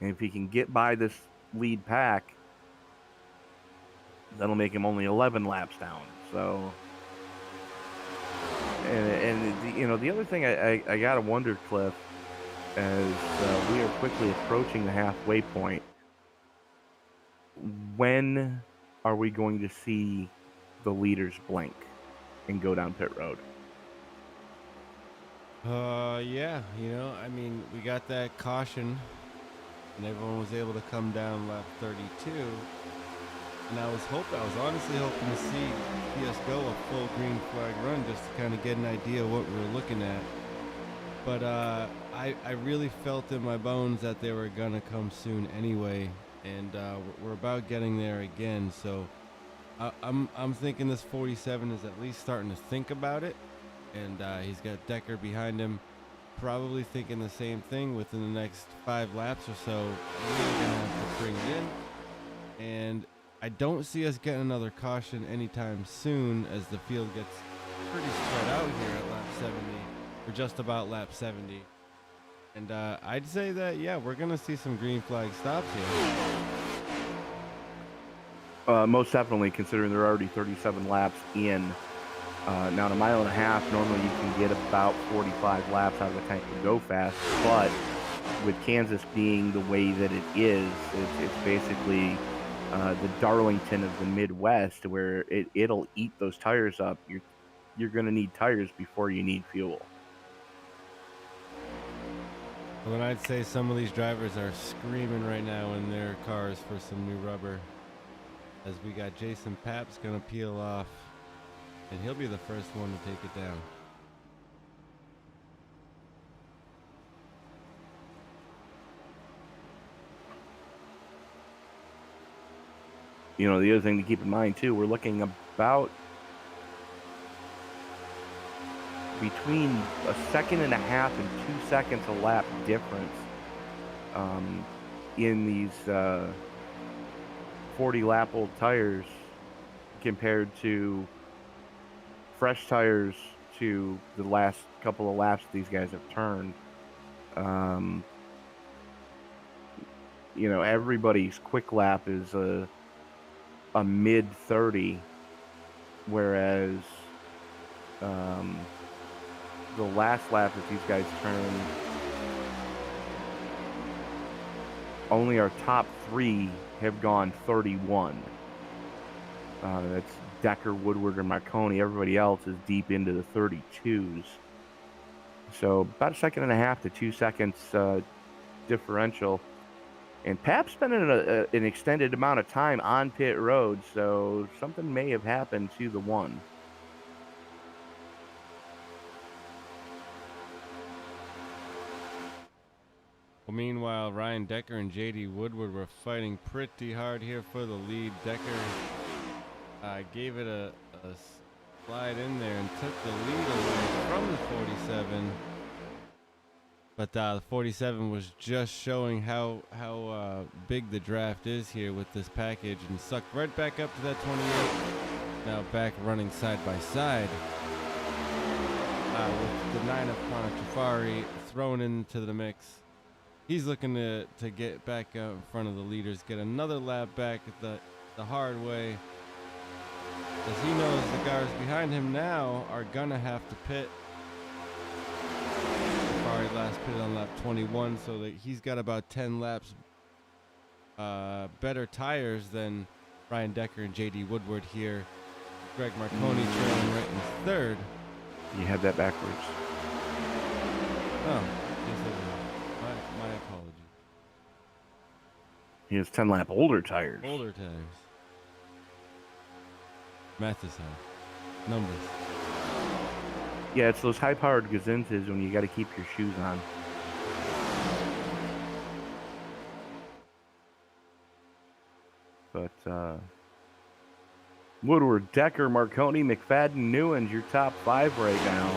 Speaker 2: And if he can get by this lead pack, that'll make him only 11 laps down. So, and the other thing I gotta wonder, Cliff, as we are quickly approaching the halfway point, when are we going to see the leaders blink and go down pit road?
Speaker 3: Yeah, I mean, we got that caution and everyone was able to come down lap 32. And I was honestly hoping to see us go a full green flag run just to kind of get an idea of what we were looking at. But I really felt in my bones that they were going to come soon anyway. And we're about getting there again. So I'm thinking this 47 is at least starting to think about it. And he's got Decker behind him, probably thinking the same thing. Within the next 5 laps or so, we're going to have to bring it in. and I don't see us getting another caution anytime soon, as the field gets pretty spread out here at lap 70, or just about lap 70. And I'd say that, yeah, we're going to see some green flag stops here.
Speaker 2: Most definitely, considering they're already 37 laps in. Now, in a mile and a half, normally you can get about 45 laps out of a tank to go fast, but with Kansas being the way that it is, it's basically the Darlington of the Midwest, where it'll eat those tires up. You're going to need tires before you need fuel.
Speaker 3: Well, then I'd say some of these drivers are screaming right now in their cars for some new rubber, as we got Jason Papp's going to peel off, and he'll be the first one to take it down.
Speaker 2: You know, the other thing to keep in mind, too, we're looking about between a second and a half and 2 seconds a lap difference in these 40-lap-old tires compared to fresh tires to the last couple of laps these guys have turned. You know, everybody's quick lap is a mid 30, whereas the last lap that these guys turned, only our top 3 have gone 31. That's Decker, Woodward, and Marconi. Everybody else is deep into the 32s. So about a second and a half to 2 seconds differential. And Pap's spending an extended amount of time on pit road, so something may have happened to the one.
Speaker 3: Well, meanwhile, Ryan Decker and J.D. Woodward were fighting pretty hard here for the lead. Decker gave it a slide in there and took the lead away from the 47. But the 47 was just showing how big the draft is here with this package, and sucked right back up to that 28. Now back running side by side with the 9 of Connor Jafari thrown into the mix. He's looking to get back out in front of the leaders, get another lap back at the hard way, as he knows the guys behind him now are gonna have to pit. Jafari last pitted on lap 21, so that he's got about 10 laps better tires than Ryan Decker and J.D. Woodward here. Greg Marconi trailing right in third.
Speaker 2: You had that backwards.
Speaker 3: Oh, my apology.
Speaker 2: He has 10-lap older tires.
Speaker 3: Older tires. Matheson. Numbers.
Speaker 2: Yeah, it's those high-powered gazintas when you got to keep your shoes on. But Woodward, Decker, Marconi, McFadden, Newens, your top 5 right now.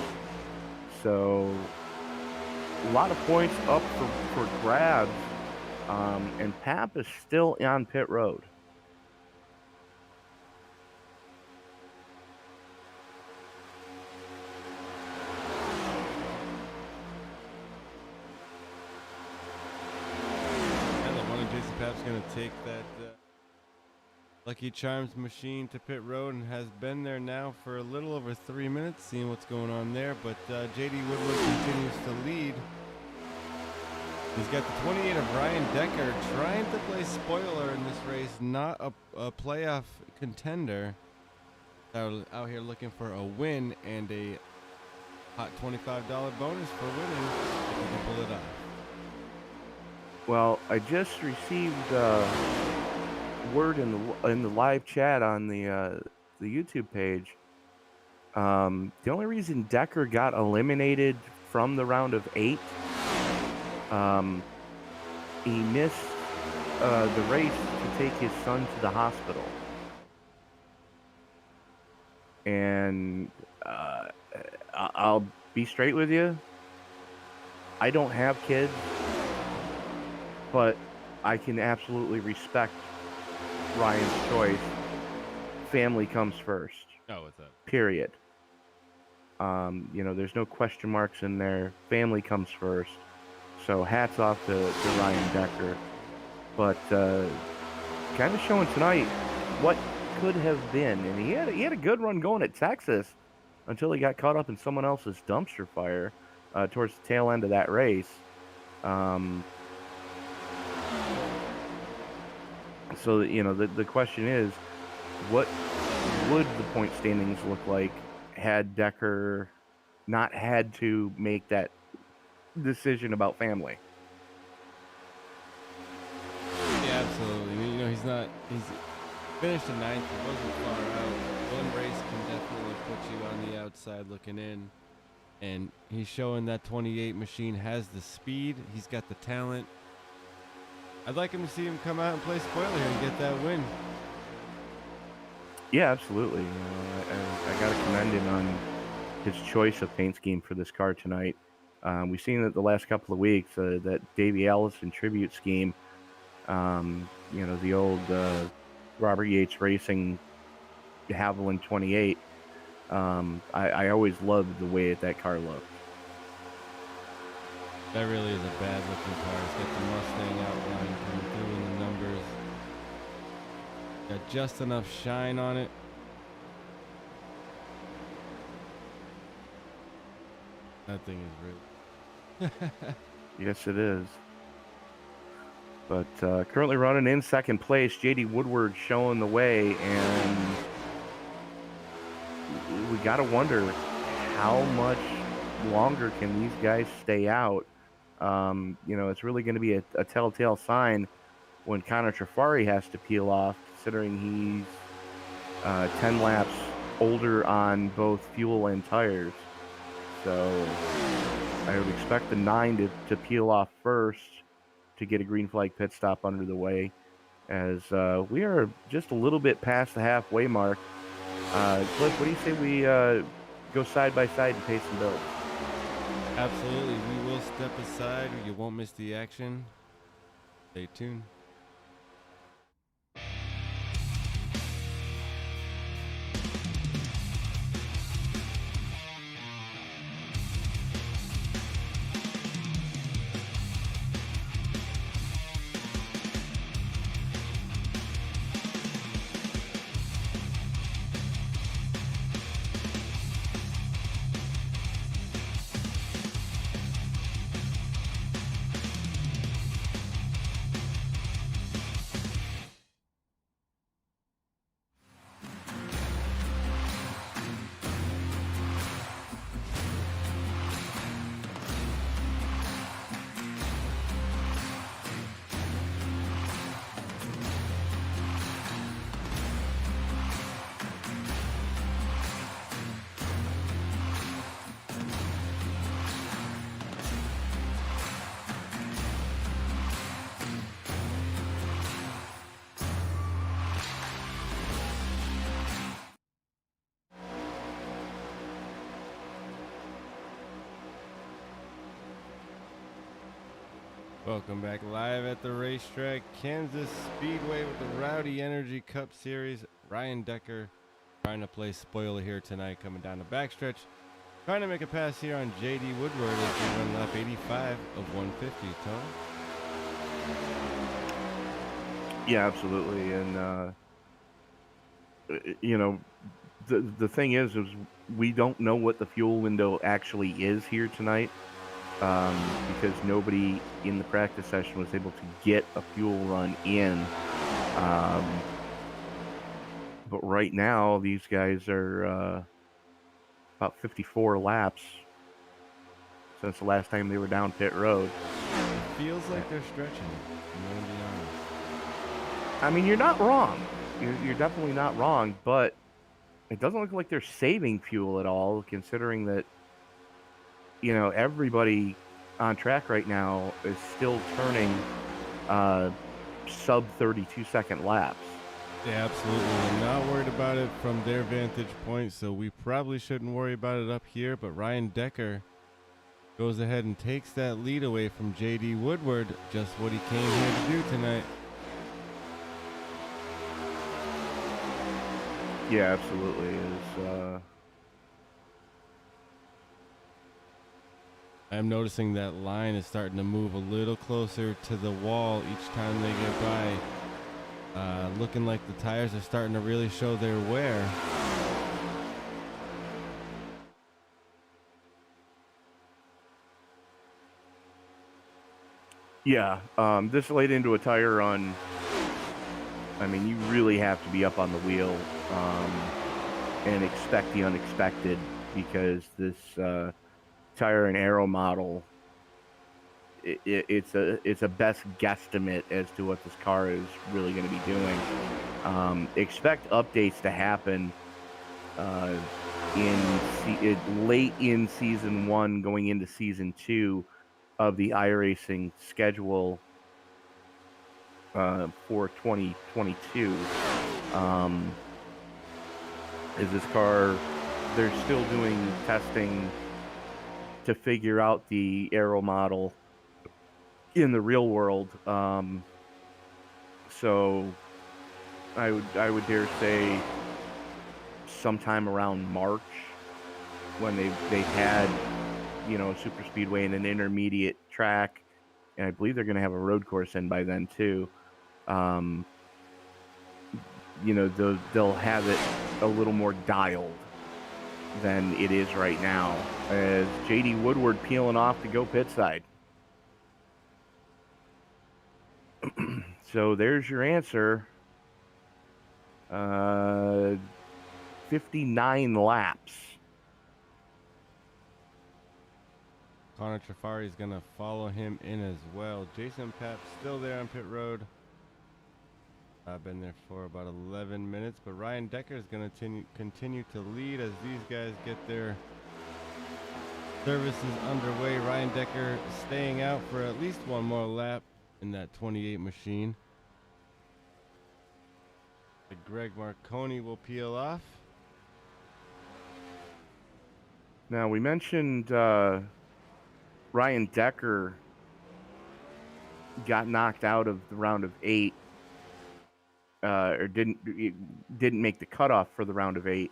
Speaker 2: So a lot of points up for grabs, and Pap is still on pit road.
Speaker 3: Jason Pap's going to take that Lucky Charms machine to pit road, and has been there now for a little over 3 minutes, seeing what's going on there. But J.D. Woodward continues to lead. He's got the 28 of Ryan Decker trying to play spoiler in this race, not a playoff contender. Out here looking for a win and a hot $25 bonus for winning if you can pull it off.
Speaker 2: Well, I just received word in the live chat on the YouTube page. The only reason Decker got eliminated from the round of 8, he missed the race to take his son to the hospital, and I'll be straight with you. I don't have kids, but I can absolutely respect Ryan's choice. Family comes first.
Speaker 3: Oh, what's up?
Speaker 2: Period. There's no question marks in there. Family comes first. So hats off to Ryan Decker. But kind of showing tonight what could have been. And he had a good run going at Texas until he got caught up in someone else's dumpster fire towards the tail end of that race. So, the question is, what would the point standings look like had Decker not had to make that decision about family?
Speaker 3: Yeah, absolutely. He's finished in 9th. He wasn't far out. One race can definitely put you on the outside looking in. And he's showing that 28 machine has the speed. He's got the talent. I'd like him to see him come out and play spoiler here and get that win.
Speaker 2: Yeah, absolutely. I got to commend him on his choice of paint scheme for this car tonight. We've seen it the last couple of weeks, that Davey Allison tribute scheme, the old Robert Yates Racing Haviland 28. I always loved the way that car looked.
Speaker 3: That really is a bad looking car. It's got the Mustang outline coming through in the numbers. Got just enough shine on it. That thing is real.
Speaker 2: Yes, it is. But currently running in second place, J.D. Woodward showing the way, and we got to wonder how much longer can these guys stay out. It's really going to be a telltale sign when Connor Trafari has to peel off, considering he's 10 laps older on both fuel and tires. So I would expect the 9 to peel off first to get a green flag pit stop under the way, as we are just a little bit past the halfway mark. Cliff, what do you say we go side by side and pay some bills?
Speaker 3: Absolutely. We will step aside. You won't miss the action. Stay tuned. Welcome back live at the racetrack, Kansas Speedway, with the Rowdy Energy Cup Series. Ryan Decker trying to play spoiler here tonight, coming down the backstretch, trying to make a pass here on J.D. Woodward as we run lap 85 of 150. Tony?
Speaker 2: Yeah, absolutely. And the thing is we don't know what the fuel window actually is here tonight. Because nobody in the practice session was able to get a fuel run in. But right now, these guys are about 54 laps since the last time they were down pit road.
Speaker 3: It feels like they're stretching it, I'm going to be honest.
Speaker 2: I mean, you're not wrong. You're definitely not wrong, but it doesn't look like they're saving fuel at all, considering that everybody on track right now is still turning sub 32-second laps.
Speaker 3: Yeah, absolutely. I'm not worried about it from their vantage point, so we probably shouldn't worry about it up here. But Ryan Decker goes ahead and takes that lead away from J.D. Woodward, just what he came here to do tonight.
Speaker 2: Yeah, absolutely is.
Speaker 3: I'm noticing that line is starting to move a little closer to the wall each time they get by. Looking like the tires are starting to really show their wear.
Speaker 2: Yeah, this late into a tire run, I mean, you really have to be up on the wheel and expect the unexpected, because this tire and aero model, it's a best guesstimate as to what this car is really going to be doing. Expect updates to happen late in season 1, going into season 2 of the iRacing schedule for 2022. Is this car? They're still doing testing to figure out the aero model in the real world. So I would dare say sometime around March, when they had, you know, super speedway and an intermediate track, and I believe they're going to have a road course in by then too. You know, they'll have it a little more dialed than it is right now, as JD Woodward peeling off to go pit side. So there's your answer. 59 laps.
Speaker 3: Connor Trafari is going to follow him in as well. Jason Papp still there on pit road. I've been there for about 11 minutes, but Ryan Decker is going to continue to lead as these guys get their services underway. Ryan Decker staying out for at least one more lap in that 28 machine. Greg Marconi will peel off.
Speaker 2: Now, we mentioned Ryan Decker got knocked out of the round of 8, or didn't make the cutoff for the round of 8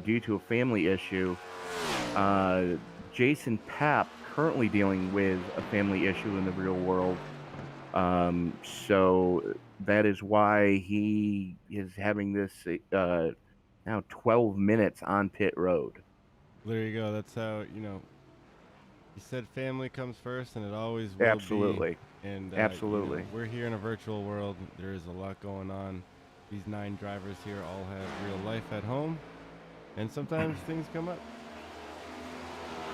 Speaker 2: due to a family issue. Jason Papp currently dealing with a family issue in the real world. So that is why he is having this now 12 minutes on pit road.
Speaker 3: There you go. That's how, you know, he said family comes first, and it always will
Speaker 2: Absolutely.
Speaker 3: be. And
Speaker 2: Absolutely.
Speaker 3: You know, we're here in a virtual world. There is a lot going on. These 9 drivers here all have real life at home, and sometimes things come up.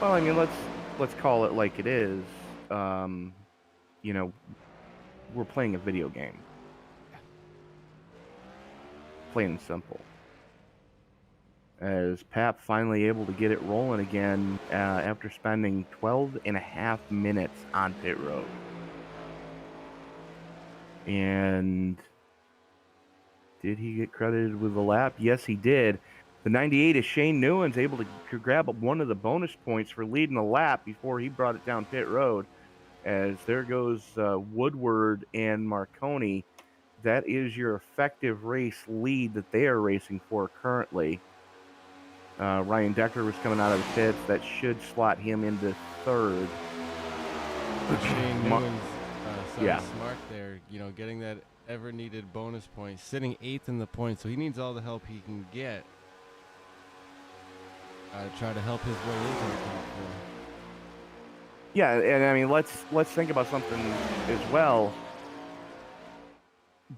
Speaker 2: Well, I mean, let's call it like it is. You know, we're playing a video game. Plain and simple. As Pap finally able to get it rolling again after spending 12 and a half minutes on pit road. And did he get credited with the lap? Yes, he did. The 98 is Shane Newens, able to grab one of the bonus points for leading the lap before he brought it down pit road. As there goes Woodward and Marconi. That is your effective race lead that they are racing for currently. Ryan Decker was coming out of the pits. That should slot him into 3rd.
Speaker 3: Shane Newens, smart there. You know, getting that ever-needed bonus point, sitting 8th in the points, so he needs all the help he can get to try to help his way into the top 4.
Speaker 2: Yeah, and I mean, let's think about something as well.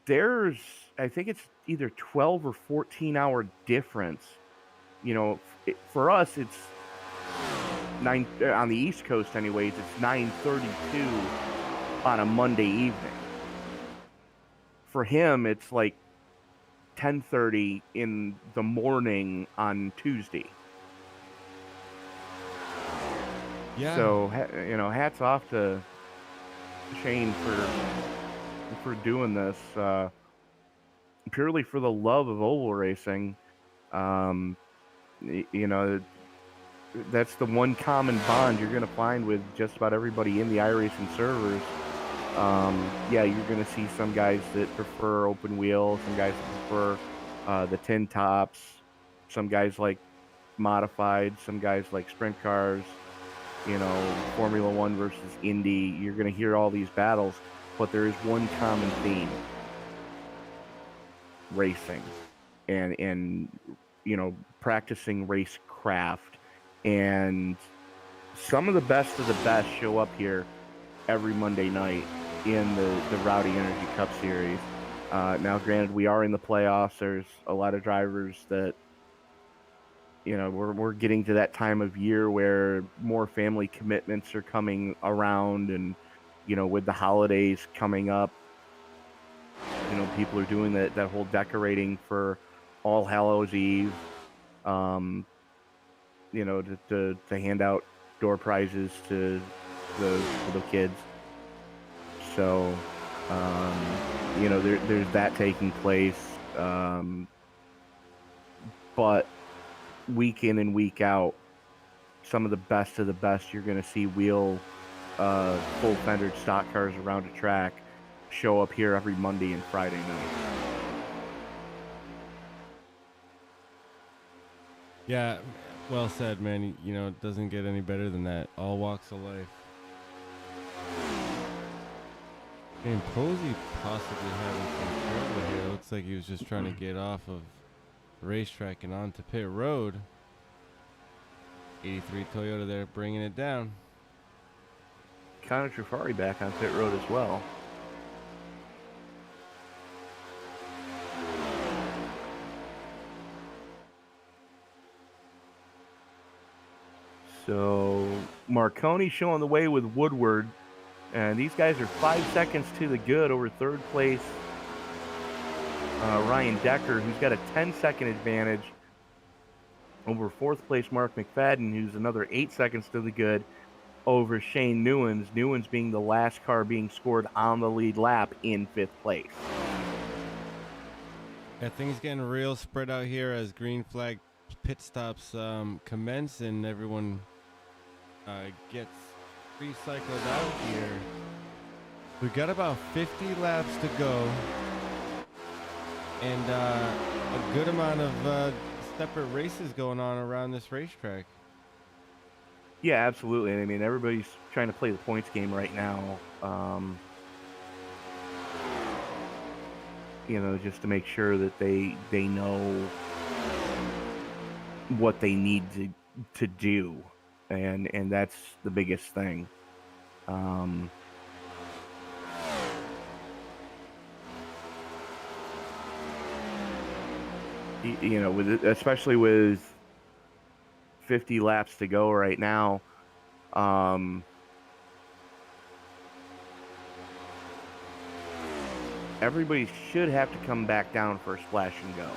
Speaker 2: There's, I think it's either 12 or 14 hour difference. You know, for us, it's 9 on the East Coast, anyways. It's 9:32 on a Monday evening. For him, it's like 10:30 in the morning on Tuesday.
Speaker 3: Yeah.
Speaker 2: So, you know, hats off to Shane for doing this purely for the love of oval racing. You know, that's the one common bond you're going to find with just about everybody in the iRacing servers. Yeah, you're going to see some guys that prefer open wheel, some guys that prefer the tin tops. Some guys like modified, some guys like sprint cars, Formula One versus Indy. You're going to hear all these battles, but there is one common theme: racing, and practicing racecraft. And some of the best show up here every Monday night in the Rowdy Energy Cup Series. Now, granted, we are in the playoffs. There's a lot of drivers that, we're getting to that time of year where more family commitments are coming around, and with the holidays coming up, people are doing that whole decorating for All Hallows Eve, to hand out door prizes to the kids. So, there's that taking place. But week in and week out, some of the best you're going to see wheel full fendered stock cars around a track show up here every Monday and Friday night.
Speaker 3: Yeah, well said, man. It doesn't get any better than that. All walks of life. And Posey possibly having some trouble here. Looks like he was just trying to get off of the racetrack and onto pit road. 83 Toyota there bringing it down.
Speaker 2: Connor Trifari back on pit road as well. So Marconi showing the way with Woodward, and these guys are 5 seconds to the good over third place Ryan Decker, who's got a 10-second advantage over fourth place Mark McFadden, who's another 8 seconds to the good over Shane Newens. Newens being the last car being scored on the lead lap in fifth place.
Speaker 3: Yeah, things getting real spread out here as green flag pit stops commence and everyone gets recycled out here. We got about 50 laps to go and a good amount of separate races going on around this racetrack.
Speaker 2: Yeah, absolutely. I mean, everybody's trying to play the points game right now. Just to make sure that they know what they need to do, and that's the biggest thing. Especially with 50 laps to go right now, everybody should have to come back down for a splash and go.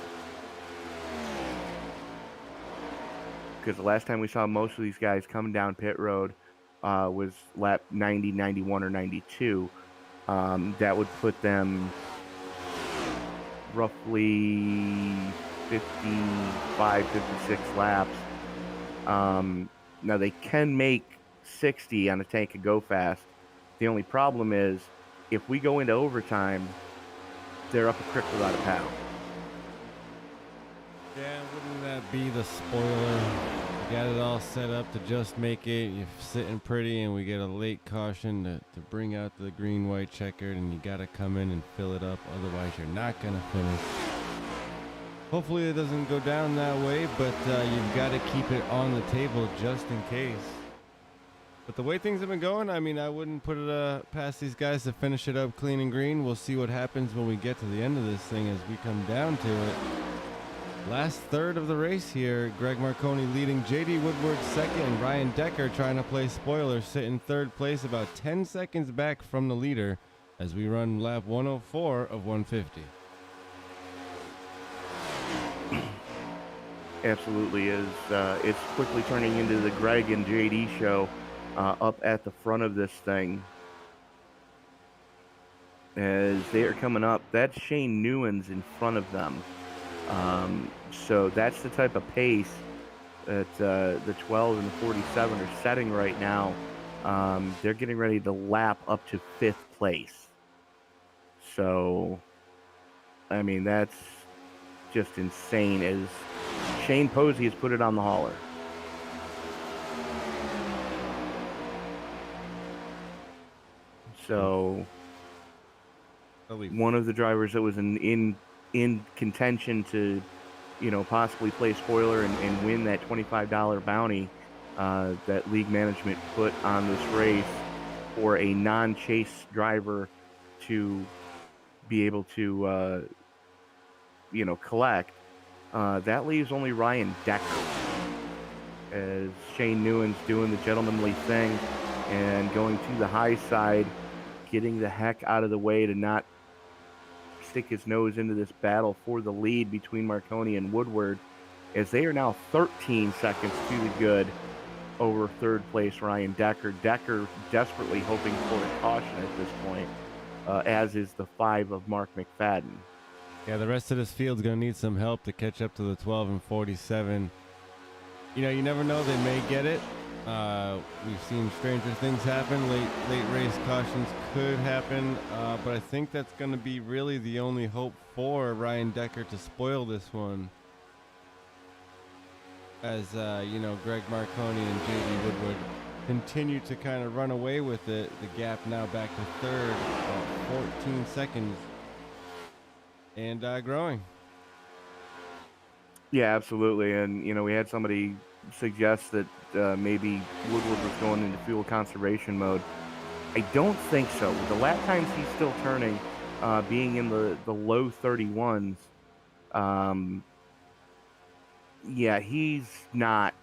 Speaker 2: Because the last time we saw most of these guys coming down pit road was lap 90, 91, or 92. That would put them roughly 55, 56 laps. Now they can make 60 on a tank of Go Fast. The only problem is if we go into overtime, they're up a creek without a paddle.
Speaker 3: Yeah, wouldn't that be the spoiler? You got it all set up to just make it. You're sitting pretty, and we get a late caution to bring out the green-white checkered, and you got to come in and fill it up. Otherwise, you're not going to finish. Hopefully, it doesn't go down that way, but you've got to keep it on the table just in case. But the way things have been going, I mean, I wouldn't put it past these guys to finish it up clean and green. We'll see what happens when we get to the end of this thing as we come down to it. Last third of the race here, Greg Marconi leading, J.D. Woodward second, and Ryan Decker trying to play spoiler, sitting third place, about 10 seconds back from the leader as we run lap 104 of 150.
Speaker 2: Absolutely is. It's quickly turning into the Greg and J.D. show up at the front of this thing. As they are coming up, that's Shane Newens in front of them. So that's the type of pace that the 12 and the 47 are setting right now. They're getting ready to lap up to fifth place. So, I mean, that's just insane as Shane Posey has put it on the hauler. So one of the drivers that was in contention to, possibly play spoiler and win that $25 bounty that league management put on this race for a non-chase driver to be able to, collect. That leaves only Ryan Decker, as Shane Newen's doing the gentlemanly thing and going to the high side, getting the heck out of the way to not stick his nose into this battle for the lead between Marconi and Woodward, as they are now 13 seconds to the good over third place Ryan Decker. Decker desperately hoping for a caution at this point, as is the 5 of Mark McFadden.
Speaker 3: Yeah, the rest of this field's going to need some help to catch up to the 12 and 47. You never know, they may get it. We've seen stranger things happen. Late race cautions could happen, but I think that's going to be really the only hope for Ryan Decker to spoil this one. As, Greg Marconi and J.D. Woodward continue to kind of run away with it. The gap now back to third, about 14 seconds, and growing.
Speaker 2: Yeah, absolutely. And, we had somebody suggest that maybe Woodward was going into fuel conservation mode. I don't think so. The lap times he's still turning, being in the low 31s, yeah, he's not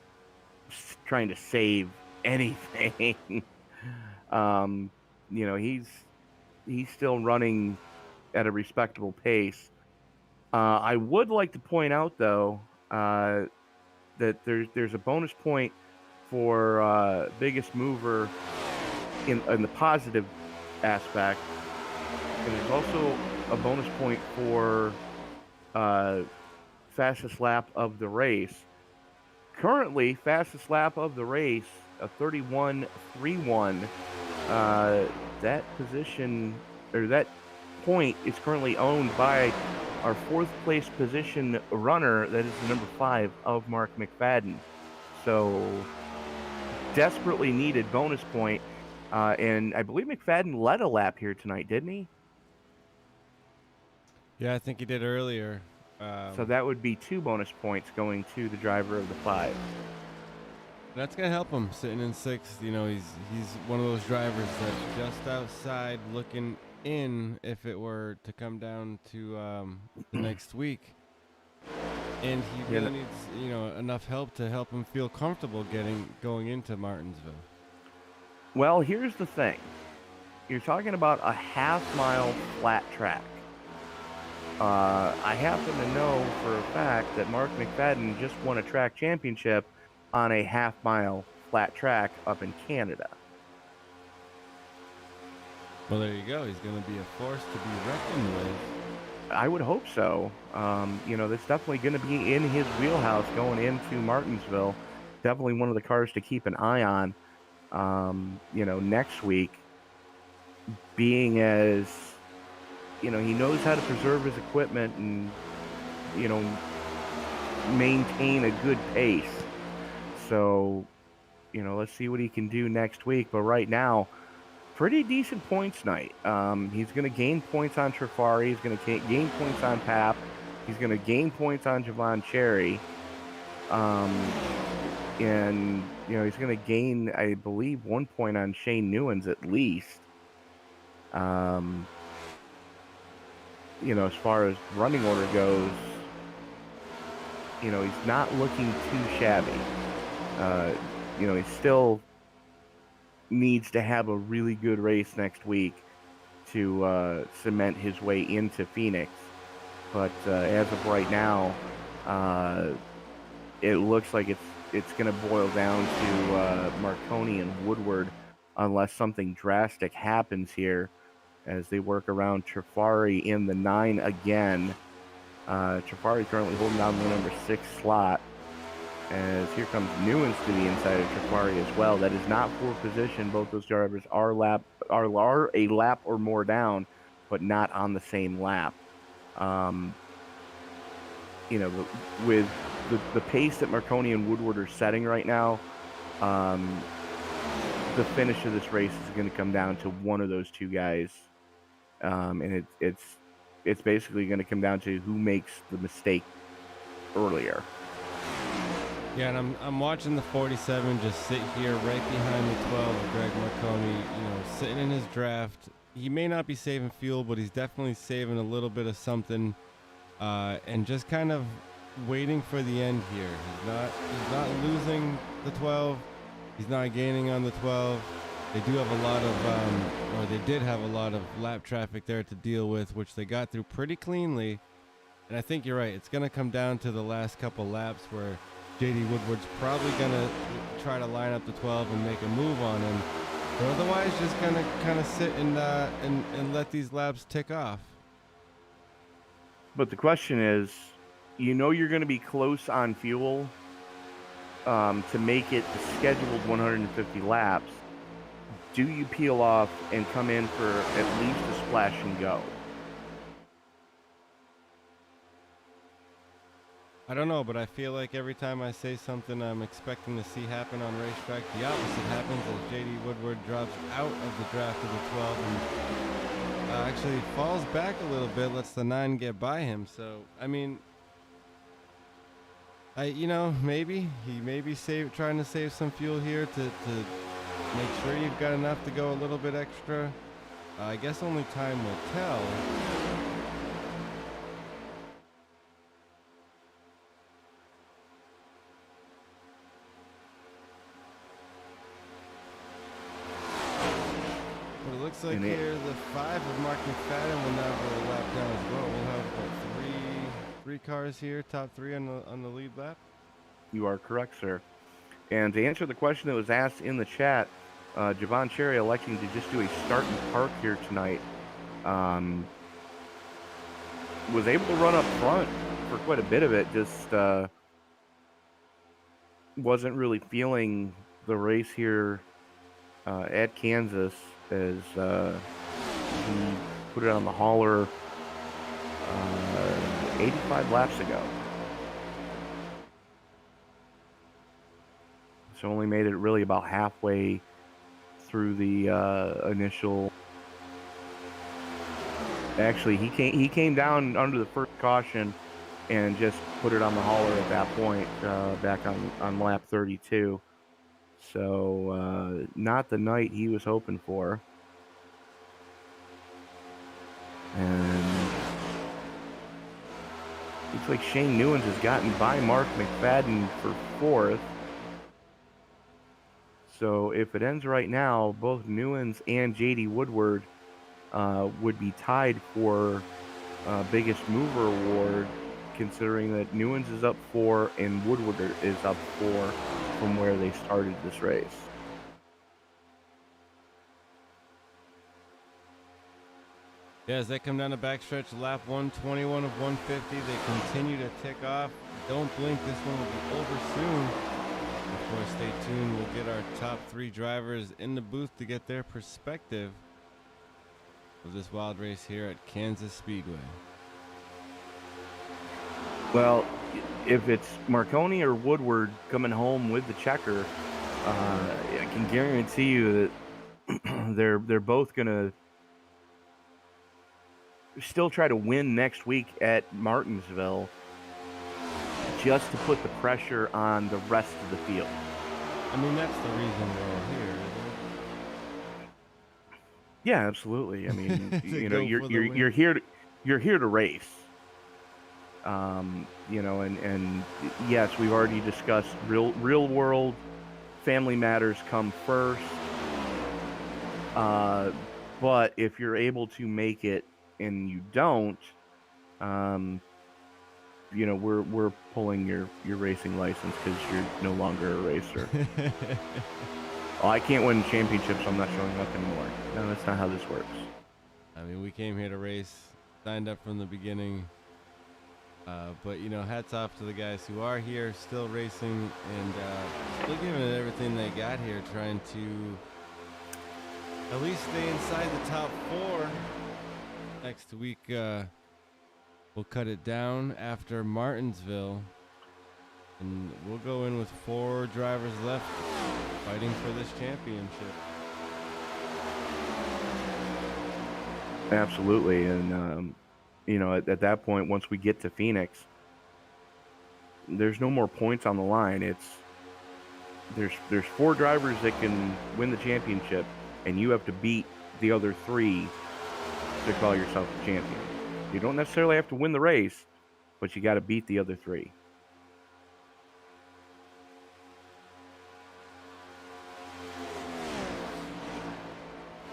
Speaker 2: trying to save anything. He's still running at a respectable pace. I would like to point out, though, that there's a bonus point for biggest mover in the positive aspect, and there's also a bonus point for fastest lap of the race. Currently, fastest lap of the race, a 31.31. That position, or that point, is currently owned by our fourth place position runner, that is the number 5 of Mark McFadden. So desperately needed bonus point, and I believe McFadden led a lap here tonight, didn't he?
Speaker 3: Yeah, I think he did earlier.
Speaker 2: So that would be 2 bonus points going to the driver of the 5.
Speaker 3: That's gonna help him sitting in 6th. He's one of those drivers that's just outside looking in if it were to come down to the next week, and he really needs enough help to help him feel comfortable going into Martinsville.
Speaker 2: Well, here's the thing. You're talking about a half-mile flat track. I happen to know for a fact that Mark McFadden just won a track championship on a half-mile flat track up in Canada.
Speaker 3: Well, there you go. He's going to be a force to be reckoned with.
Speaker 2: I would hope so. That's definitely going to be in his wheelhouse going into Martinsville. Definitely one of the cars to keep an eye on, next week. Being as, he knows how to preserve his equipment and, maintain a good pace. So, let's see what he can do next week. But right now, pretty decent points night. He's going to gain points on Trifari. He's going to gain points on Pap. He's going to gain points on Javon Cherry. And, he's going to gain, I believe, 1 point on Shane Newens at least. As far as running order goes, he's not looking too shabby. He still needs to have a really good race next week to cement his way into Phoenix. But as of right now, it looks like it's going to boil down to Marconi and Woodward unless something drastic happens here as they work around Trifari in the 9 again. Trifari currently holding down the number 6 slot. As here comes Newens to the inside of Trifari as well. That is not for position. Both those drivers are a lap or more down, but not on the same lap. you know, with the pace that Marconi and Woodward are setting right now, the finish of this race is going to come down to one of those two guys, and it's basically going to come down to who makes the mistake earlier.
Speaker 3: Yeah, and I'm watching the 47 just sit here right behind the 12 of Greg Marconi, you know, sitting in his draft. He may not be saving fuel, but he's definitely saving a little bit of something, and just kind of waiting for the end here. He's not losing the 12. He's not gaining on the 12. They do have a lot of, or they did have a lot of lap traffic there to deal with, which they got through pretty cleanly. And I think you're right. It's going to come down to the last couple laps where JD Woodward's probably going to try to line up the 12 and make a move on him. But otherwise, just going to kind of sit and let these laps tick off.
Speaker 2: But the question is, you know, you're going to be close on fuel to make it the scheduled 150 laps. Do you peel off and come in for at least a splash and go?
Speaker 3: I don't know, but I feel like every time I say something I'm expecting to see happen on racetrack, the opposite happens as JD Woodward drops out of the draft of the 12 and actually falls back a little bit, lets the 9 get by him. So, I mean, maybe he may be trying to save some fuel here to make sure you've got enough to go a little bit extra. I guess only time will tell. But it looks like here the 5 of Mark McFadden will now go a lap down as well. We'll have three cars here, top 3 on the lead lap.
Speaker 2: You are correct, sir. And to answer the question that was asked in the chat, Javon Cherry electing to just do a start and park here tonight. Was able to run up front for quite a bit of it, just wasn't really feeling the race here at Kansas as he put it on the hauler 85 laps ago. So only made it really about halfway through the initial. Actually, he came down under the first caution and just put it on the hauler at that point, back on lap 32. So not the night he was hoping for. And looks like Shane Newens has gotten by Mark McFadden for 4th. So if it ends right now, both Newens and JD Woodward would be tied for biggest mover award, considering that Newens is up 4 and Woodward is up 4 from where they started this race.
Speaker 3: Yeah, as they come down the backstretch, lap 121 of 150, they continue to tick off. Don't blink, this one will be over soon. Of course, stay tuned. We'll get our top 3 drivers in the booth to get their perspective of this wild race here at Kansas Speedway.
Speaker 2: Well, if it's Marconi or Woodward coming home with the checker, I can guarantee you that they're both going to still try to win next week at Martinsville, just to put the pressure on the rest of the field.
Speaker 3: I mean, that's the reason we're all here, isn't it?
Speaker 2: Yeah, absolutely. I mean, you're here to race. And yes, we've already discussed real world family matters come first. But if you're able to make it and you don't, we're pulling your racing license because you're no longer a racer. Oh, I can't win championships, so I'm not showing up anymore. No, that's not how this works.
Speaker 3: I mean, we came here to race, signed up from the beginning. But, hats off to the guys who are here, still racing, and still giving it everything they got here, trying to at least stay inside the top 4. Next week, We'll cut it down after Martinsville, and we'll go in with 4 drivers left fighting for this championship.
Speaker 2: Absolutely. And, you know, at that point, once we get to Phoenix, there's no more points on the line. There's 4 drivers that can win the championship, and you have to beat the other 3 to call yourself a champion. You don't necessarily have to win the race, but you got to beat the other 3.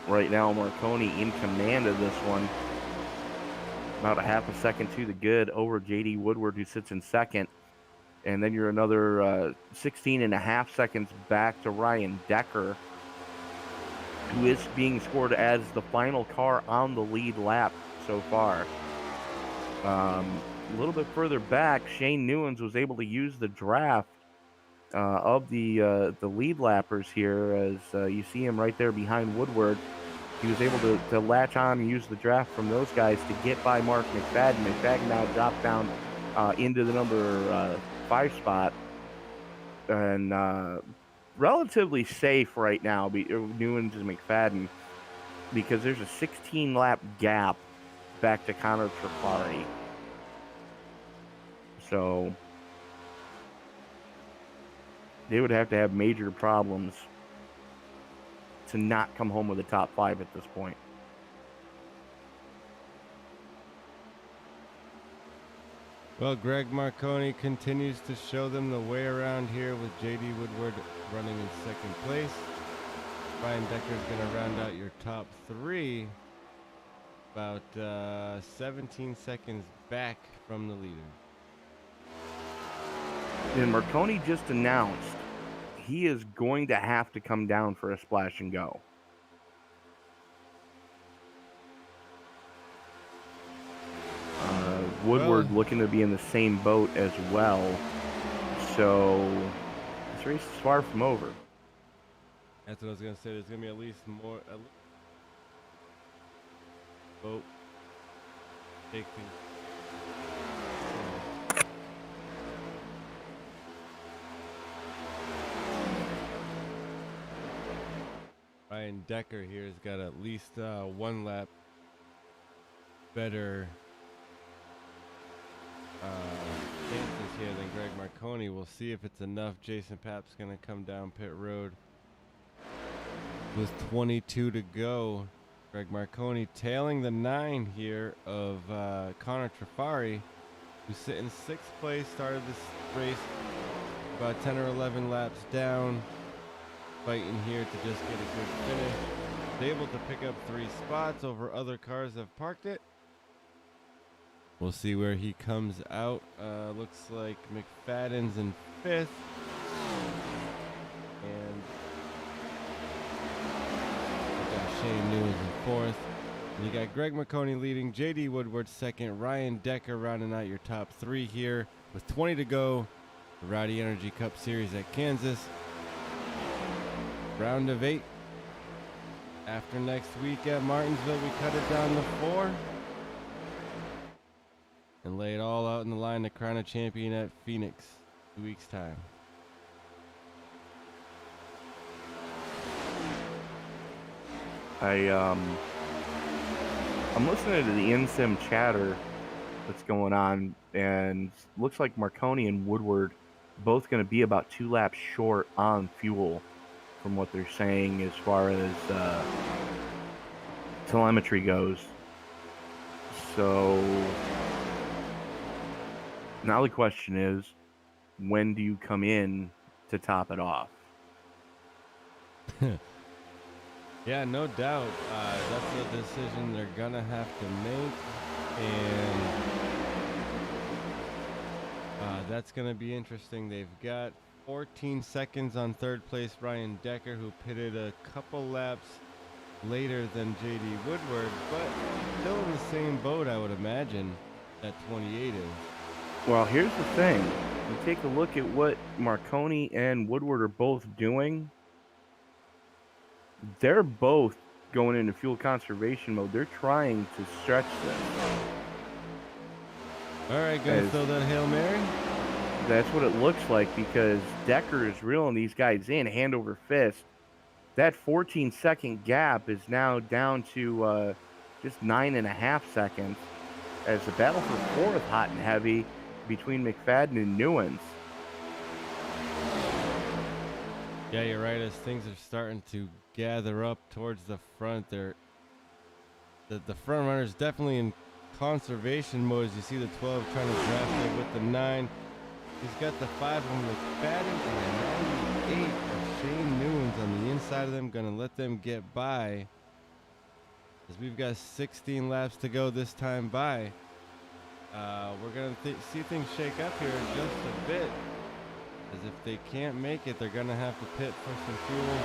Speaker 2: Right now, Marconi in command of this one. About a half a second to the good over J.D. Woodward, who sits in second. And then you're another 16 and a half seconds back to Ryan Decker, who is being scored as the final car on the lead lap so far. A little bit further back, Shane Newens was able to use the draft of the lead lappers here, as you see him right there behind Woodward. He was able to latch on and use the draft from those guys to get by Mark McFadden. McFadden now dropped down into the number 5 spot, and relatively safe right now, Newens and McFadden, because there's a 16 lap gap back to Connor Trafari. So they would have to have major problems to not come home with a top 5 at this point.
Speaker 3: Well, Greg Marconi continues to show them the way around here with J.D. Woodward running in second place. Ryan Decker is going to round out your top 3, about 17 seconds back from the leader.
Speaker 2: And Marconi just announced he is going to have to come down for a splash and go. Woodward looking to be in the same boat as well. So this race is far from over.
Speaker 3: That's what I was going to say. There's going to be at least more. Boat. Take things. Ryan Decker here has got at least 1 lap better chances here than Greg Marconi. We'll see if it's enough. Jason Papp's going to come down pit road with 22 to go. Greg Marconi tailing the 9 here of Connor Trafari, who's sitting 6th place, started this race about 10 or 11 laps down, fighting here to just get a good finish. Was able to pick up 3 spots over other cars that have parked it. We'll see where he comes out. Looks like McFadden's in 5th. And we got Shane Newens in 4th. And you got Greg Marconi leading, J.D. Woodward 2nd, Ryan Decker rounding out your top 3 here with 20 to go. The Rowdy Energy Cup Series at Kansas. Round of 8. After next week at Martinsville, we cut it down to 4. And lay it all out in the line to crown a champion at Phoenix 2 weeks' time.
Speaker 2: I'm listening to the InSim chatter that's going on, and looks like Marconi and Woodward both going to be about 2 laps short on fuel from what they're saying as far as telemetry goes. So now the question is, when do you come in to top it off?
Speaker 3: Yeah, no doubt. That's a decision they're going to have to make. And that's going to be interesting. They've got 14 seconds on 3rd place Ryan Decker, who pitted a couple laps later than J.D. Woodward, but still in the same boat, I would imagine, that 28 is.
Speaker 2: Well, here's the thing. You take a look at what Marconi and Woodward are both doing. They're both going into fuel conservation mode. They're trying to stretch this.
Speaker 3: All right, gonna throw that Hail Mary.
Speaker 2: That's what it looks like, because Decker is reeling these guys in hand over fist. That 14-second gap is now down to just 9.5 seconds, as the battle for fourth, hot and heavy, between McFadden and Newens.
Speaker 3: Yeah, you're right. As things are starting to gather up towards the front, the front runner's definitely in conservation mode. As you see the 12 trying to draft it with the 9. He's got the 5 on McFadden and the 98 of Shane Newens on the inside of them. Gonna let them get by, as we've got 16 laps to go this time by. We're gonna see things shake up here just a bit, as if they can't make it, they're gonna have to pit for some fuel,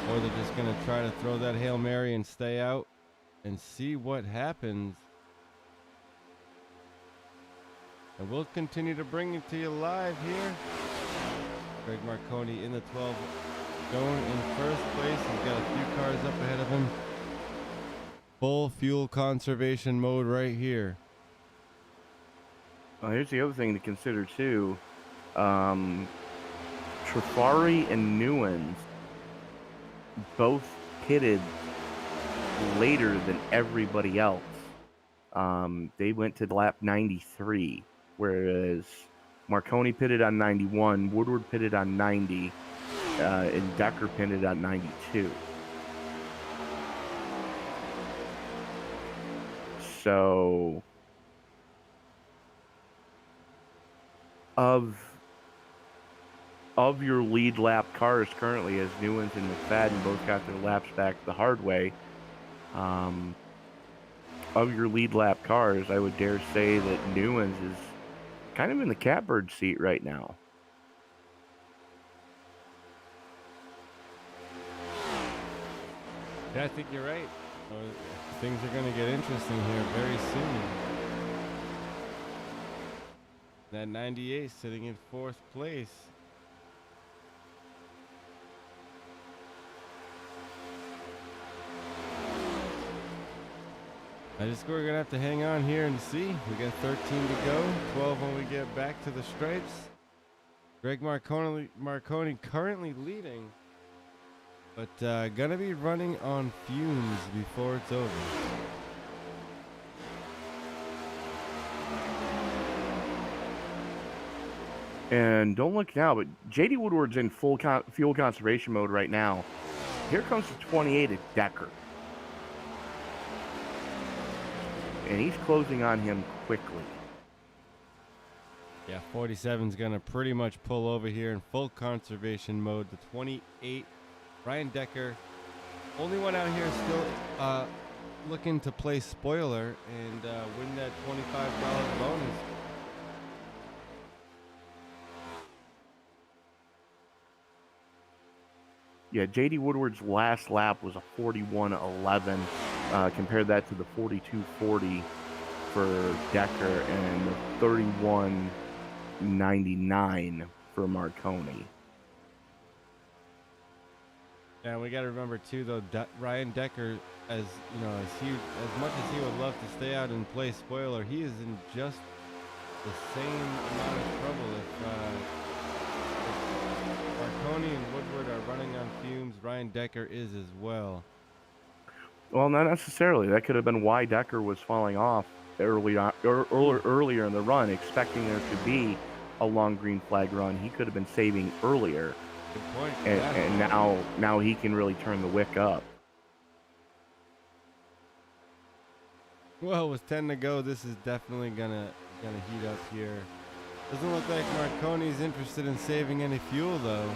Speaker 3: or they're just gonna try to throw that Hail Mary and stay out and see what happens. And we'll continue to bring it to you live here. Greg Marconi in the 12, going in first place. He's got a few cars up ahead of him. Full fuel conservation mode right here.
Speaker 2: Well, here's the other thing to consider too. Trifari and Newens both pitted later than everybody else. They went to lap 93, whereas Marconi pitted on 91, Woodward pitted on 90, and Decker pitted on 92. So, of your lead lap cars currently, as Newens and McFadden both got their laps back the hard way, of your lead lap cars, I would dare say that Newens is kind of in the catbird seat right now.
Speaker 3: Yeah, I think you're right. Things are going to get interesting here very soon. That 98 sitting in fourth place. We're going to have to hang on here and see. We got 13 to go, 12 when we get back to the stripes. Greg Marconi currently leading, but going to be running on fumes before it's over.
Speaker 2: And don't look now, but J.D. Woodward's in full fuel conservation mode right now. Here comes the 28 at Decker. And he's closing on him quickly.
Speaker 3: Yeah, 47's going to pretty much pull over here in full conservation mode. The 28, Ryan Decker, only one out here still looking to play spoiler and win that $25 bonus.
Speaker 2: Yeah, J.D. Woodward's last lap was a 41.11. Compare that to the 42.40 for Decker and the 31.99 for Marconi.
Speaker 3: Yeah, we got to remember too, though, Ryan Decker, as you know, as much as he would love to stay out and play spoiler, he is in just the same amount of trouble. If Marconi and Woodward are running on fumes, Ryan Decker is as well.
Speaker 2: Well, not necessarily. That could have been why Decker was falling off earlier in the run, expecting there to be a long green flag run. He could have been saving earlier.
Speaker 3: Good point.
Speaker 2: And now he can really turn the wick up.
Speaker 3: Well, with 10 to go, this is definitely gonna heat up here. Doesn't look like Marconi's interested in saving any fuel, though.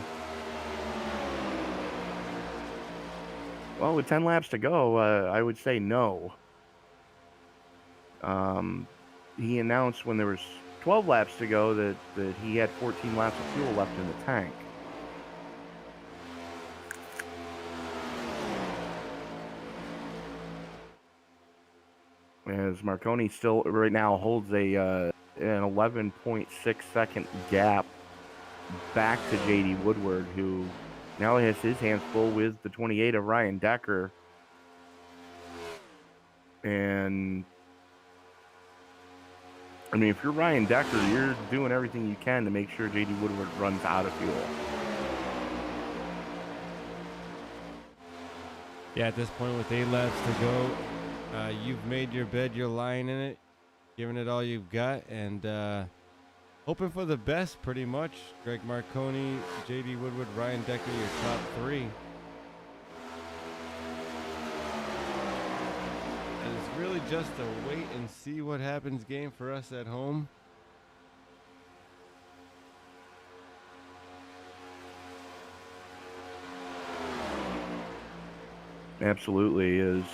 Speaker 2: Well, with 10 laps to go, I would say no. He announced when there was 12 laps to go that he had 14 laps of fuel left in the tank. As Marconi still right now holds an 11.6 second gap back to J.D. Woodward, who now has his hands full with the 28 of Ryan Decker. And I mean, if you're Ryan Decker, you're doing everything you can to make sure J.D. Woodward runs out of fuel.
Speaker 3: Yeah, at this point with 8 laps to go, you've made your bed, you're lying in it, giving it all you've got, and hoping for the best pretty much. Greg Marconi, J.D. Woodward, Ryan Decker, your top 3. And it's really just a wait and see what happens game for us at home.
Speaker 2: Absolutely is.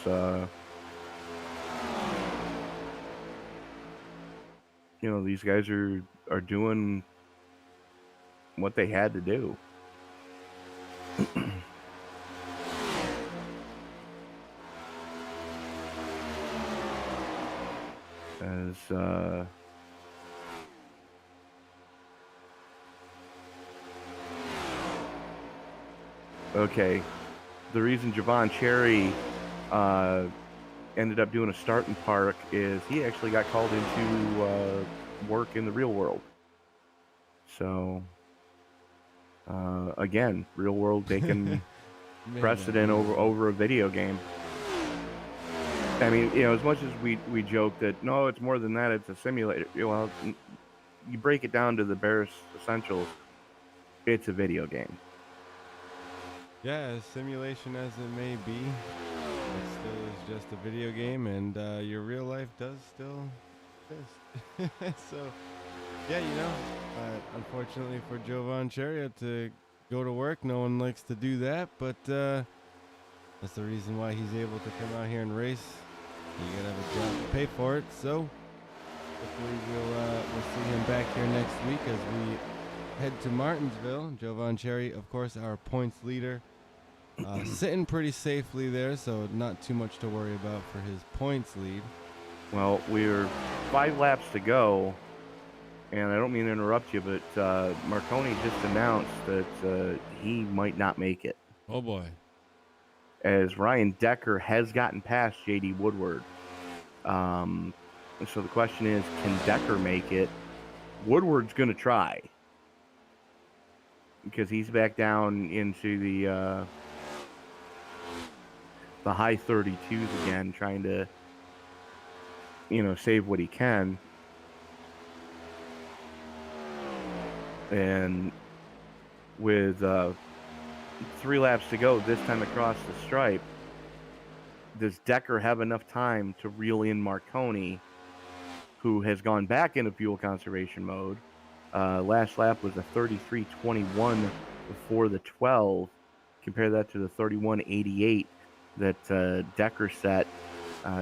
Speaker 2: These guys are doing what they had to do. Okay, the reason Javon Cherry ended up doing a start in park is he actually got called into work in the real world. So again, real world taking precedent over a video game. I mean, as much as we joke that no, it's more than that, it's a simulator. Well, you break it down to the barest essentials, it's a video game.
Speaker 3: Yeah, as simulation as it may be, it still is just a video game, and your real life does still exist. So, yeah, unfortunately for Jovan Chariot to go to work, no one likes to do that, but that's the reason why he's able to come out here and race. You gotta have a job to pay for it, so hopefully we'll see him back here next week as we head to Martinsville. Jovan Cherry, of course, our points leader, sitting pretty safely there, so not too much to worry about for his points lead.
Speaker 2: Well, we're 5 laps to go, and I don't mean to interrupt you, but Marconi just announced that he might not make it.
Speaker 3: Oh boy.
Speaker 2: As Ryan Decker has gotten past J.D. Woodward. So the question is, can Decker make it? Woodward's going to try, because he's back down into the high 32s again, trying to, save what he can. And with 3 laps to go, this time across the stripe, does Decker have enough time to reel in Marconi, who has gone back into fuel conservation mode? Last lap was a 33.21 before the 12. Compare that to the 31.88 that Decker set,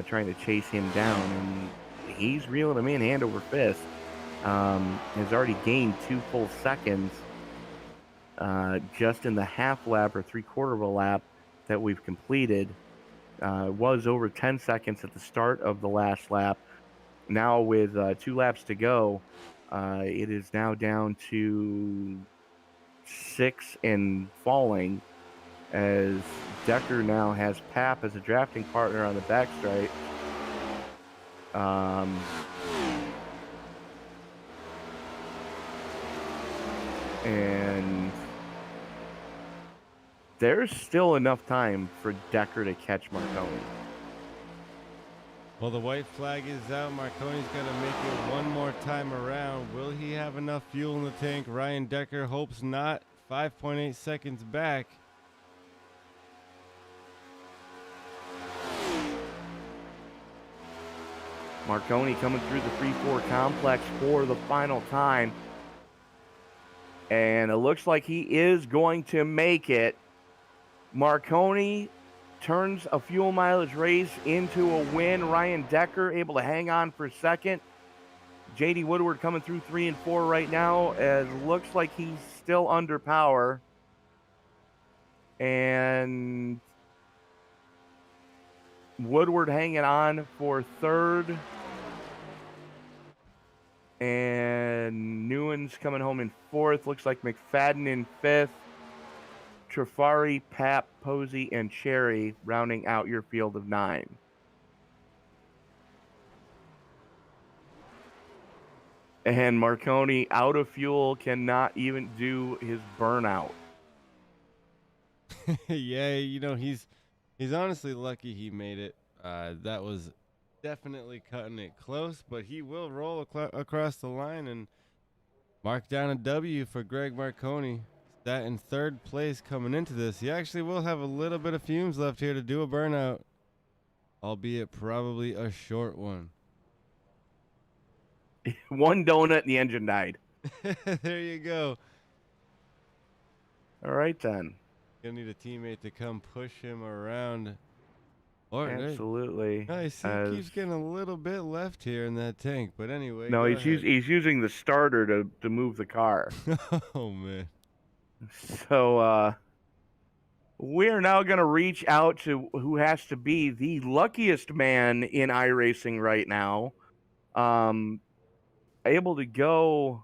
Speaker 2: trying to chase him down, and he's reeling him in hand over fist. Has already gained 2 full seconds just in the half lap or 3/4 of a lap that we've completed. Was over 10 seconds at the start of the last lap. Now with 2 laps to go, it is now down to 6 and falling, as Decker now has Pap as a drafting partner on the backstraight. And there's still enough time for Decker to catch Marconi.
Speaker 3: Well, the white flag is out. Marconi's got to make it one more time around. Will he have enough fuel in the tank? Ryan Decker hopes not. 5.8 seconds back.
Speaker 2: Marconi coming through the 3-4 complex for the final time. And it looks like he is going to make it. Marconi turns a fuel mileage race into a win. Ryan Decker able to hang on for second. J.D. Woodward coming through 3 and 4 right now. It looks like he's still under power. And Woodward hanging on for third. And Newen's coming home in fourth. Looks like McFadden in fifth. Trafari, Pap, Posey, and Cherry rounding out your field of 9. And Marconi, out of fuel, cannot even do his burnout.
Speaker 3: Yeah, he's honestly lucky he made it. That was definitely cutting it close, but he will roll across the line and mark down a W for Greg Marconi. That in third place coming into this. He actually will have a little bit of fumes left here to do a burnout, albeit probably a short one.
Speaker 2: One donut and the engine died.
Speaker 3: There you go.
Speaker 2: All right, then.
Speaker 3: Gonna need a teammate to come push him around. Or
Speaker 2: Absolutely.
Speaker 3: nice. He keeps getting a little bit left here in that tank, but anyway.
Speaker 2: No, he's using the starter to move the car.
Speaker 3: Oh man.
Speaker 2: So we're now going to reach out to who has to be the luckiest man in iRacing right now. Able to go,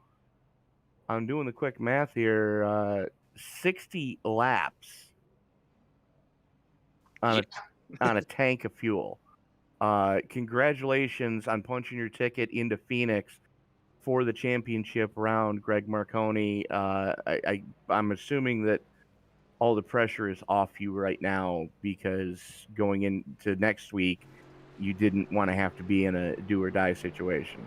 Speaker 2: I'm doing the quick math here, 60 laps on a tank of fuel. Congratulations on punching your ticket into Phoenix for the championship round, Greg Marconi. I'm assuming that all the pressure is off you right now because going into next week, you didn't want to have to be in a do or die situation.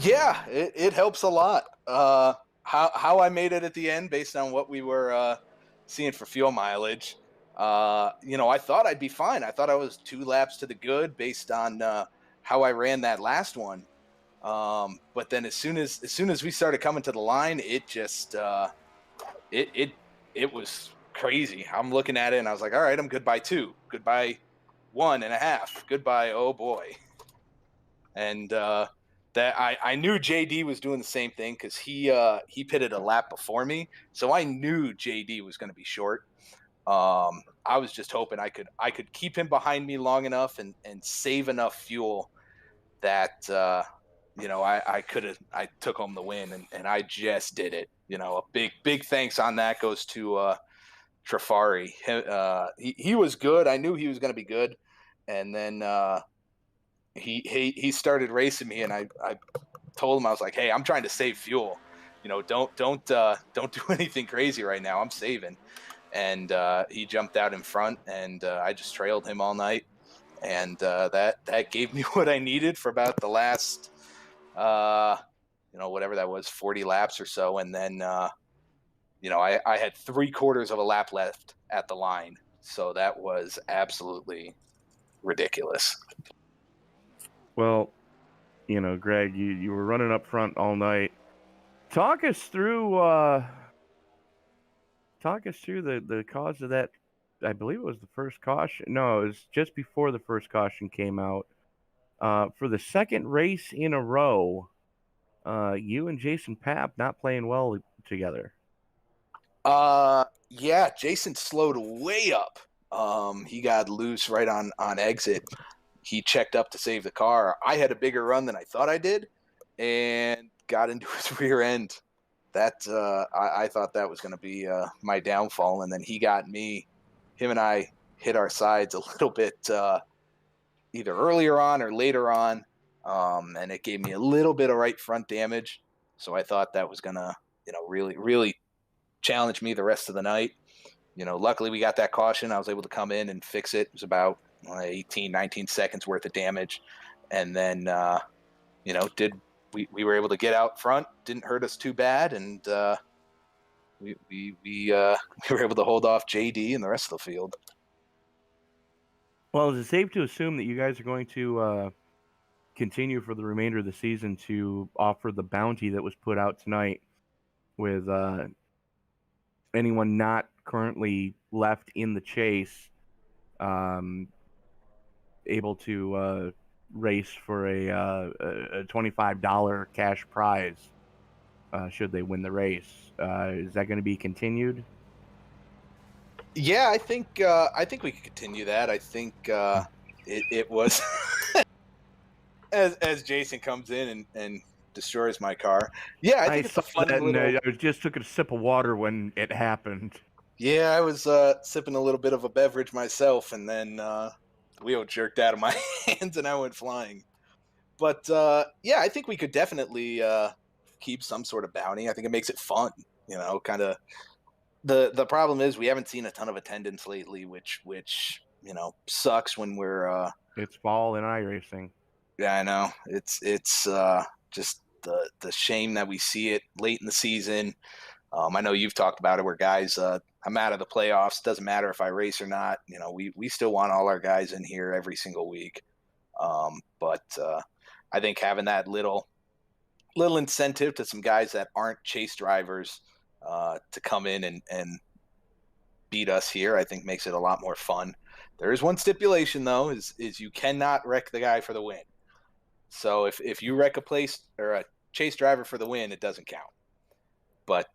Speaker 4: Yeah, it helps a lot. How I made it at the end based on what we were seeing for fuel mileage. I thought I'd be fine. I thought I was 2 laps to the good based on how I ran that last one. But then as soon as we started coming to the line, it just it was crazy. I'm looking at it and I was like, all right, I'm good by 2, goodbye 1.5, goodbye, oh boy. And that I knew JD was doing the same thing because he pitted a lap before me, so I knew JD was going to be short. I was just hoping I could keep him behind me long enough and save enough fuel that I took home the win, and I just did it. A big thanks on that goes to Trafari. He was good. I knew he was going to be good, and then he started racing me, and I told him, I was like, hey, I'm trying to save fuel. Don't do anything crazy right now. I'm saving. And he jumped out in front, and I just trailed him all night, and that gave me what I needed for about the last whatever that was, 40 laps or so. And then I had 3/4 of a lap left at the line, so that was absolutely ridiculous.
Speaker 2: Well, Greg, you were running up front all night. Talk us through the cause of that. I believe it was the first caution. No, it was just before the first caution came out. For the second race in a row, you and Jason Papp not playing well together.
Speaker 4: Yeah, Jason slowed way up. He got loose right on exit. He checked up to save the car. I had a bigger run than I thought I did and got into his rear end. That I thought that was going to be my downfall, and then he got me. Him and I hit our sides a little bit either earlier on or later on, and it gave me a little bit of right front damage. So I thought that was going to really, really challenge me the rest of the night. Luckily we got that caution. I was able to come in and fix it. It was about 18, 19 seconds worth of damage. And then, we were able to get out front, didn't hurt us too bad. And we were able to hold off JD and the rest of the field.
Speaker 2: Well, is it safe to assume that you guys are going to continue for the remainder of the season to offer the bounty that was put out tonight with anyone not currently left in the chase able to race for a $25 cash prize should they win the race? Is that going to be continued?
Speaker 4: Yeah, I think we could continue that. I think it was as Jason comes in and destroys my car. Yeah, I think it's a fun little...
Speaker 2: I just took a sip of water when it happened.
Speaker 4: Yeah, I was sipping a little bit of a beverage myself, and then wheel jerked out of my hands and I went flying. But yeah, I think we could definitely keep some sort of bounty. I think it makes it fun, kind of. The problem is we haven't seen a ton of attendance lately, which sucks when we're
Speaker 2: It's fall in iRacing.
Speaker 4: yeah, I know. It's just the shame that we see it late in the season. I know you've talked about it where guys, I'm out of the playoffs. Doesn't matter if I race or not. We still want all our guys in here every single week. But I think having that little incentive to some guys that aren't chase drivers to come in and beat us here, I think makes it a lot more fun. There is one stipulation though, is you cannot wreck the guy for the win. So if you wreck a place or a chase driver for the win, it doesn't count. But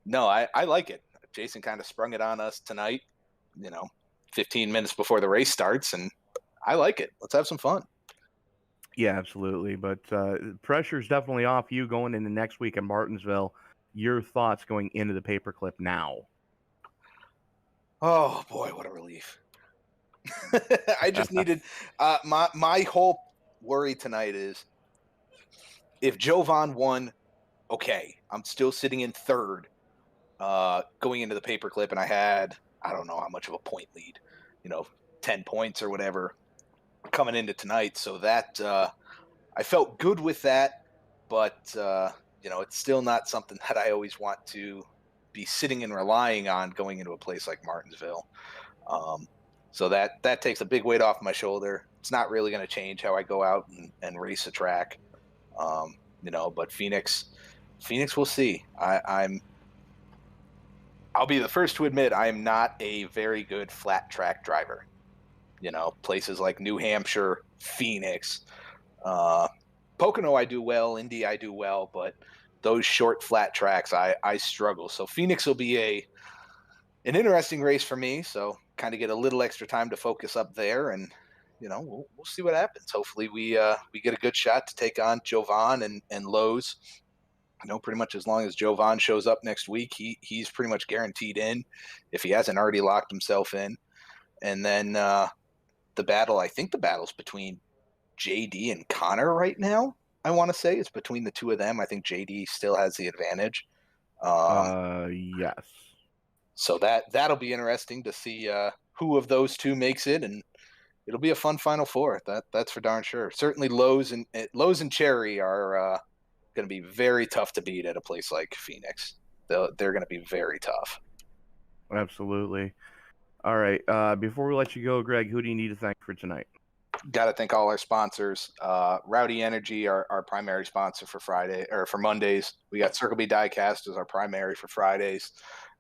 Speaker 4: no, I like it. Jason kind of sprung it on us tonight, 15 minutes before the race starts, and I like it. Let's have some fun.
Speaker 2: Yeah, absolutely. But pressure's definitely off you going into next week in Martinsville. Your thoughts going into the paperclip now?
Speaker 4: Oh boy, what a relief! I just needed my whole worry tonight is if Jovan won, okay, I'm still sitting in third going into the paperclip, and I don't know how much of a point lead, 10 points or whatever coming into tonight. So that I felt good with that, but it's still not something that I always want to be sitting and relying on going into a place like Martinsville. So that takes a big weight off my shoulder. It's not really going to change how I go out and race a track, but Phoenix, we'll see. I'll be the first to admit I am not a very good flat track driver. Places like New Hampshire, Phoenix, Pocono I do well, Indy I do well, but those short flat tracks I struggle. So Phoenix will be an interesting race for me. So kind of get a little extra time to focus up there, and we'll see what happens. Hopefully we get a good shot to take on Jovan and Lowe's. Pretty much as long as Jovan shows up next week, he's pretty much guaranteed in if he hasn't already locked himself in. And then I think the battle's between JD and Connor right now. I want to say it's between the two of them. I think JD still has the advantage.
Speaker 2: Yes.
Speaker 4: So that'll be interesting to see who of those two makes it, and it'll be a fun Final Four. That's for darn sure. Certainly Lowe's and Cherry are going to be very tough to beat at a place like Phoenix. They're going to be very tough.
Speaker 2: Absolutely. All right. Before we let you go, Greg, who do you need to thank for tonight?
Speaker 4: Got to thank all our sponsors. Rowdy Energy, our primary sponsor for Friday or for Mondays. We got Circle B Diecast as our primary for Fridays.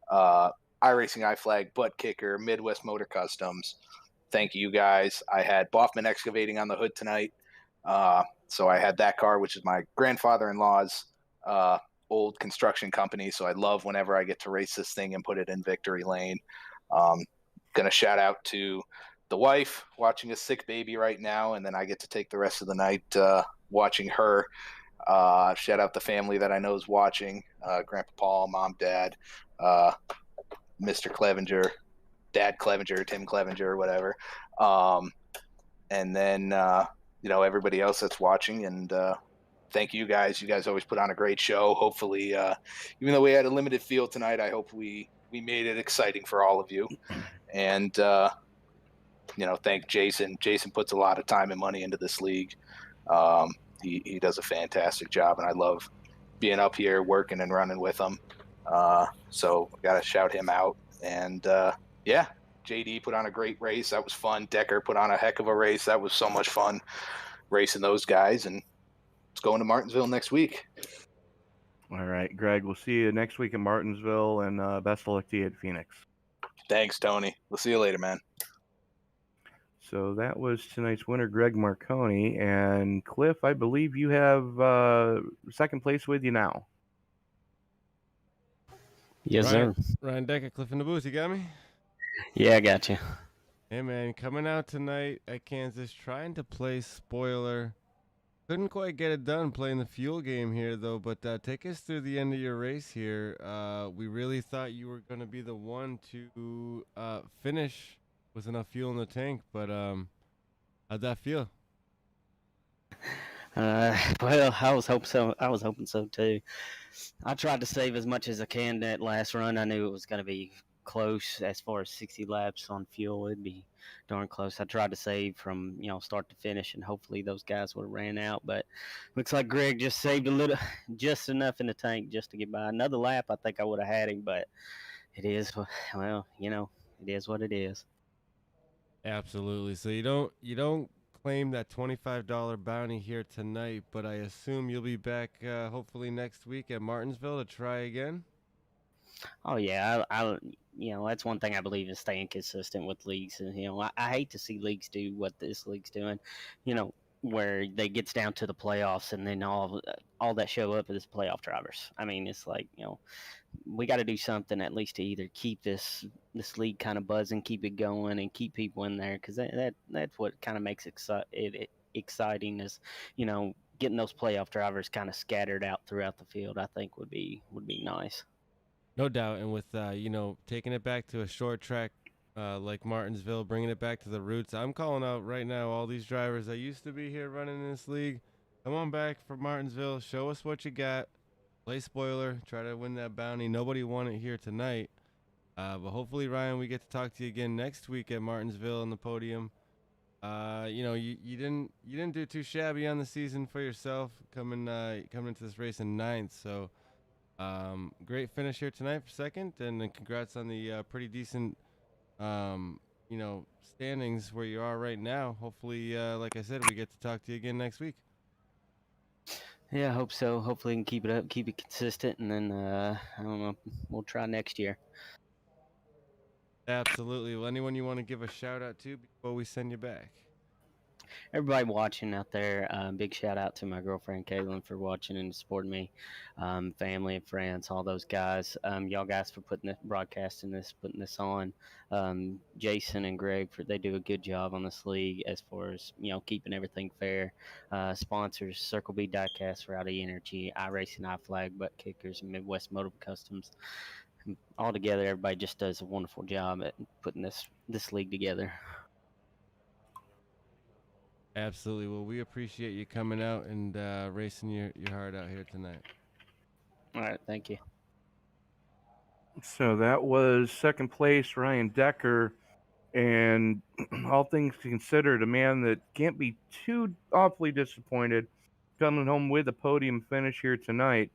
Speaker 4: iRacing, iFlag, Butt Kicker, Midwest Motor Customs. Thank you guys. I had Boffman Excavating on the hood tonight. So I had that car, which is my grandfather-in-law's old construction company. So I love whenever I get to race this thing and put it in victory lane. Going to shout out to the wife watching a sick baby right now, and then I get to take the rest of the night watching her. Shout out the family that I know is watching, Grandpa Paul, Mom, Dad, Mr. Clevenger, Dad Clevenger, Tim Clevenger, whatever. And then, everybody else that's watching, and thank you guys. You guys always put on a great show. Hopefully, even though we had a limited field tonight, I hope we made it exciting for all of you. And, thank Jason. Jason puts a lot of time and money into this league. He does a fantastic job, and I love being up here working and running with him. So got to shout him out. And yeah, JD put on a great race. That was fun. Decker put on a heck of a race. That was so much fun racing those guys. And it's going to Martinsville next week.
Speaker 2: All right, Greg, we'll see you next week in Martinsville, and best of luck to you at Phoenix.
Speaker 4: Thanks, Tony. We'll see you later, man.
Speaker 2: So that was tonight's winner, Greg Marconi. And Cliff, I believe you have second place with you now.
Speaker 5: Yes, sir.
Speaker 3: Ryan Decker, Cliff in the booth. You got me?
Speaker 5: Yeah, I got you.
Speaker 3: Hey, man, coming out tonight at Kansas, trying to play spoiler. Couldn't quite get it done playing the fuel game here, though. But take us through the end of your race here. We really thought you were going to be the one to finish with enough fuel in the tank. But how'd that feel?
Speaker 5: Well, I was hoping so too. I tried to save as much as I can that last run. I knew it was going to be close as far as 60 laps on fuel. It'd be darn close. I tried to save from start to finish, and hopefully those guys would have ran out. But looks like Greg just saved a little, just enough in the tank just to get by. Another lap, I think I would have had him, but it is well, it is what it is.
Speaker 3: Absolutely. So you don't claim that $25 bounty here tonight, but I assume you'll be back hopefully next week at Martinsville to try again.
Speaker 5: Oh yeah, I that's one thing I believe is staying consistent with leagues. And I hate to see leagues do what this league's doing, where they gets down to the playoffs and then all that show up is playoff drivers. I mean, it's like we got to do something at least to either keep this league kind of buzzing, keep it going, and keep people in there, because that's what kind of makes it exciting is getting those playoff drivers kind of scattered out throughout the field. I think would be nice.
Speaker 3: No doubt. And with taking it back to a short track like Martinsville, bringing it back to the roots, I'm calling out right now all these drivers that used to be here running in this league. Come on back from Martinsville. Show us what you got. Play spoiler. Try to win that bounty. Nobody won it here tonight. But hopefully, Ryan, we get to talk to you again next week at Martinsville on the podium. You didn't do too shabby on the season for yourself coming into this race in 9th. So great finish here tonight for 2nd, and then congrats on the pretty decent standings where you are right now. Hopefully, like I said, we get to talk to you again next week.
Speaker 5: Yeah, I hope so. Hopefully, we can keep it up, keep it consistent, and then I don't know, we'll try next year.
Speaker 3: Absolutely. Well, anyone you want to give a shout out to before we send you back?
Speaker 5: Everybody watching out there, big shout out to my girlfriend Caitlin for watching and supporting me, family and friends, all those guys. Y'all guys for broadcasting this, putting this on. Jason and Greg they do a good job on this league as far as keeping everything fair. Sponsors: Circle B Diecast, Rowdy Energy, iRacing, iFlag, Butt Kickers, and Midwest Motor Customs. All together, everybody just does a wonderful job at putting this league together.
Speaker 3: Absolutely. Well, we appreciate you coming out and racing your heart out here tonight.
Speaker 5: All right, thank you.
Speaker 2: So that was 2nd place, Ryan Decker. And all things considered, a man that can't be too awfully disappointed coming home with a podium finish here tonight.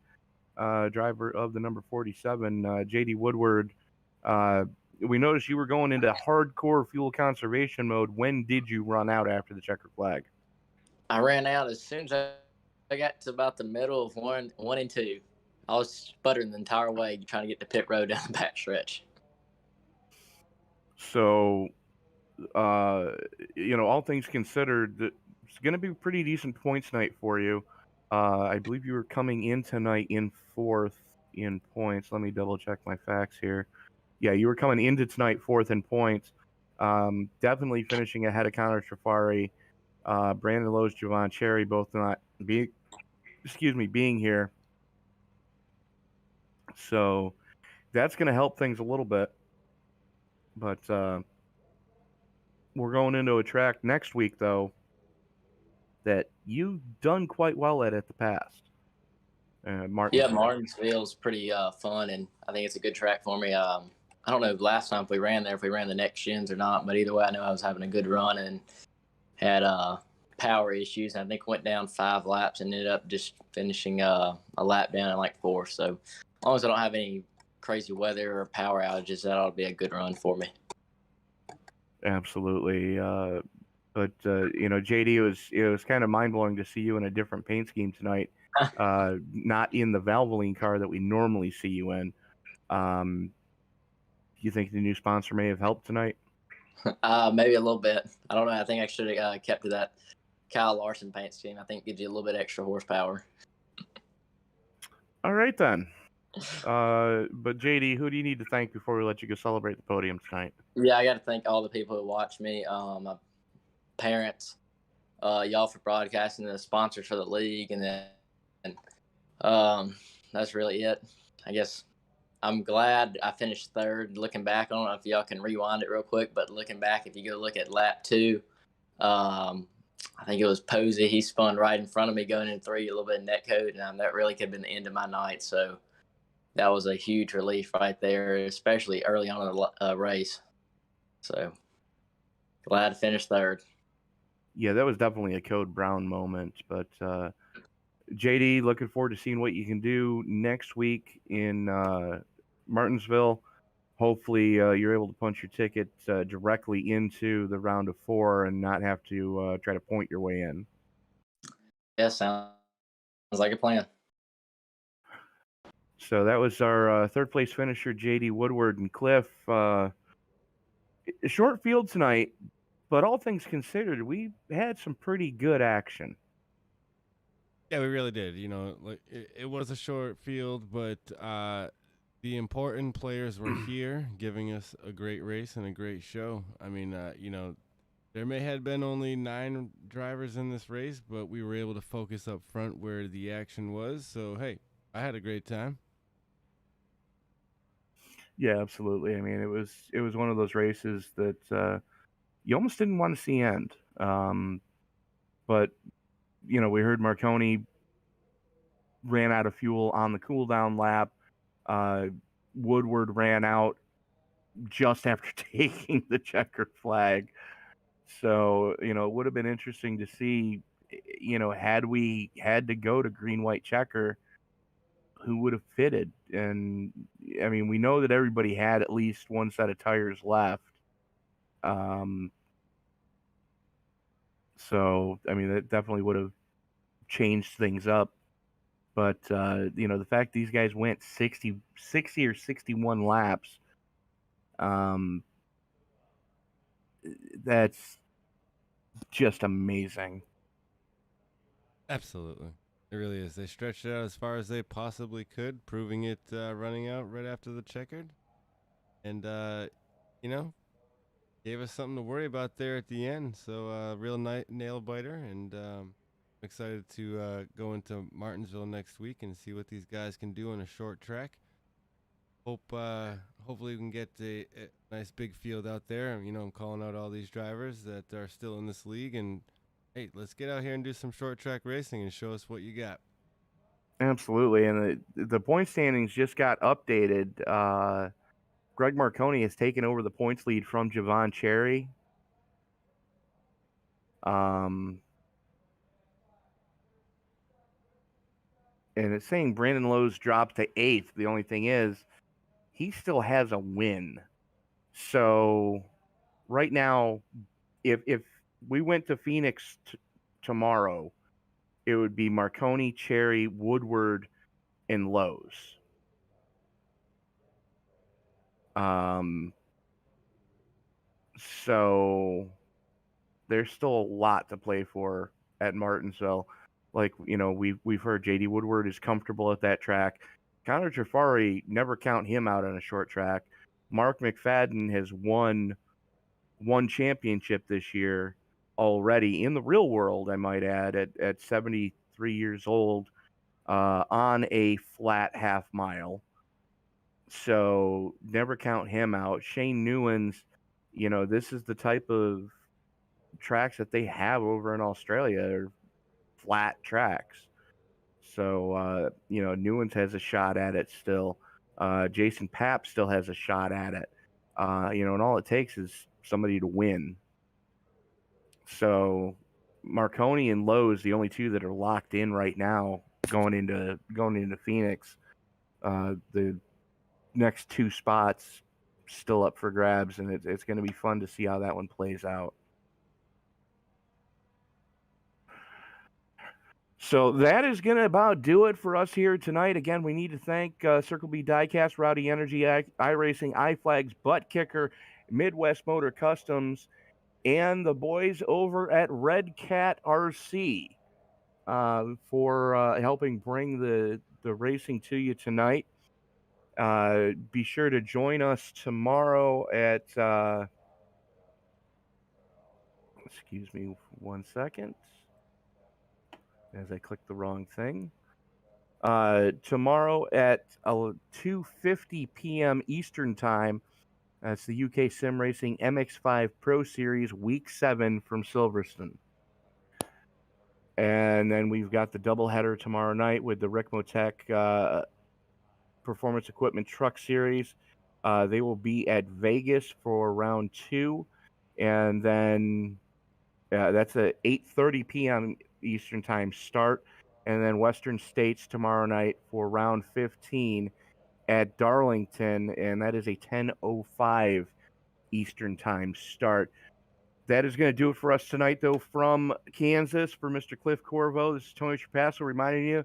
Speaker 2: Driver of the number 47, JD Woodward. We noticed you were going into hardcore fuel conservation mode. When did you run out after the checkered flag?
Speaker 6: I ran out as soon as I got to about the middle of one and 2. I was sputtering the entire way trying to get the pit road down the back stretch.
Speaker 2: So, all things considered, it's going to be a pretty decent points night for you. I believe you were coming in tonight in 4th in points. Let me double check my facts here. Yeah, you were coming into tonight 4th in points. Definitely finishing ahead of Connor Trafari, Brandon Lowe's, Javon Cherry, both not being here. So that's going to help things a little bit. But we're going into a track next week, though, that you've done quite well at the past.
Speaker 6: Yeah, Martinsville's pretty fun, and I think it's a good track for me. I don't know last time if we ran the next gens or not, but either way, I know I was having a good run and had power issues. And I think went down 5 laps and ended up just finishing a lap down in like 4. So as long as I don't have any crazy weather or power outages, that ought to be a good run for me.
Speaker 2: Absolutely. But JD, it was kind of mind-blowing to see you in a different paint scheme tonight, not in the Valvoline car that we normally see you in. Do you think the new sponsor may have helped tonight?
Speaker 6: Maybe a little bit. I don't know. I think I should have kept to that Kyle Larson paint scheme. I think it gives you a little bit extra horsepower.
Speaker 2: All right, then. But JD, who do you need to thank before we let you go celebrate the podium tonight?
Speaker 6: Yeah, I got to thank all the people who watch me, my parents, y'all for broadcasting, the sponsors for the league, and then that's really it. I guess I'm glad I finished 3rd. Looking back, I don't know if y'all can rewind it real quick, but looking back, if you go look at lap 2, I think it was Posey. He spun right in front of me going in 3, a little bit of net code, and that really could have been the end of my night. So that was a huge relief right there, especially early on in the race. So glad to finish third.
Speaker 2: Yeah, that was definitely a Code Brown moment. But JD, looking forward to seeing what you can do next week in Martinsville. Hopefully, you're able to punch your ticket directly into the round of 4 and not have to try to point your way in.
Speaker 6: Yeah, sounds like a plan.
Speaker 2: So that was our third place finisher, JD Woodward and Cliff. Short field tonight, but all things considered, we had some pretty good action.
Speaker 3: Yeah, we really did. You know, like it was a short field, but the important players were here, giving us a great race and a great show. I mean, you know, there may have been only 9 drivers in this race, but we were able to focus up front where the action was. So hey, I had a great time.
Speaker 2: Yeah, absolutely. I mean, it was one of those races that you almost didn't want to see end. But you know, we heard Marconi ran out of fuel on the cool down lap. Woodward ran out just after taking the checkered flag. So, you know, it would have been interesting to see, you know, had we had to go to green, white checker, who would have fitted. And I mean, we know that everybody had at least one set of tires left. So, I mean, that definitely would have changed things up. But, you know, the fact these guys went 60 or 61 laps, that's just amazing.
Speaker 3: Absolutely. It really is. They stretched it out as far as they possibly could, proving it running out right after the checkered. And, you know, gave us something to worry about there at the end. So, real nail biter. And excited to go into Martinsville next week and see what these guys can do in a short track. Hopefully we can get a nice big field out there. You know, I'm calling out all these drivers that are still in this league, and hey, let's get out here and do some short track racing and show us what you got.
Speaker 2: Absolutely. And the point standings just got updated. Greg Marconi has taken over the points lead from Javon Cherry. And it's saying Brandon Lowe's drops to 8th. The only thing is, he still has a win. So right now, if we went to Phoenix tomorrow, it would be Marconi, Cherry, Woodward, and Lowe's. So there's still a lot to play for at Martinsville. Like, you know, we've heard JD Woodward is comfortable at that track. Connor Jafari, never count him out on a short track. Mark McFadden has won one championship this year already in the real world, I might add, at 73 years old, on a flat half mile. So never count him out. Shane Newens, you know, this is the type of tracks that they have over in Australia, are flat tracks. So, you know, Newens has a shot at it still. Jason Papp still has a shot at it. You know, and all it takes is somebody to win. So Marconi and Lowe's, the only two that are locked in right now going into Phoenix. The next 2 spots still up for grabs, and it's going to be fun to see how that one plays out. So that is going to about do it for us here tonight. Again, we need to thank Circle B Diecast, Rowdy Energy, iRacing, iFlags, Butt Kicker, Midwest Motor Customs, and the boys over at Red Cat RC for helping bring the racing to you tonight. Be sure to join us tomorrow at excuse me 1 second as I click the wrong thing. Tomorrow at 2:50 p.m. Eastern Time. That's the UK Sim Racing MX5 Pro Series Week 7 from Silverstone. And then we've got the doubleheader tomorrow night with the Rick Motec Performance Equipment Truck Series. They will be at Vegas for round 2, and then that's a 8:30 p.m. Eastern Time start, and then Western States tomorrow night for round 15 at Darlington, and that is a 10:05 Eastern Time start. That is going to do it for us tonight, though, from Kansas. For Mr. Cliff Corvo, this is Tony Trapasso reminding you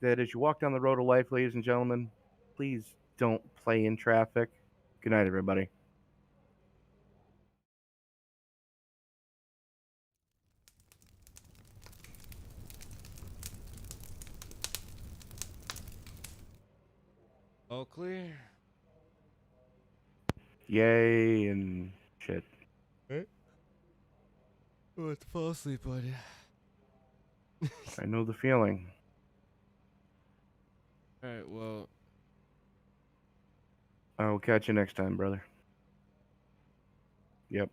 Speaker 2: that as you walk down the road of life, ladies and gentlemen, please don't play in traffic. Good night, everybody.
Speaker 3: All clear.
Speaker 2: Yay and shit.
Speaker 3: Oh, it's fall asleep, buddy.
Speaker 2: I know the feeling.
Speaker 3: All right, well.
Speaker 2: I will catch you next time, brother. Yep.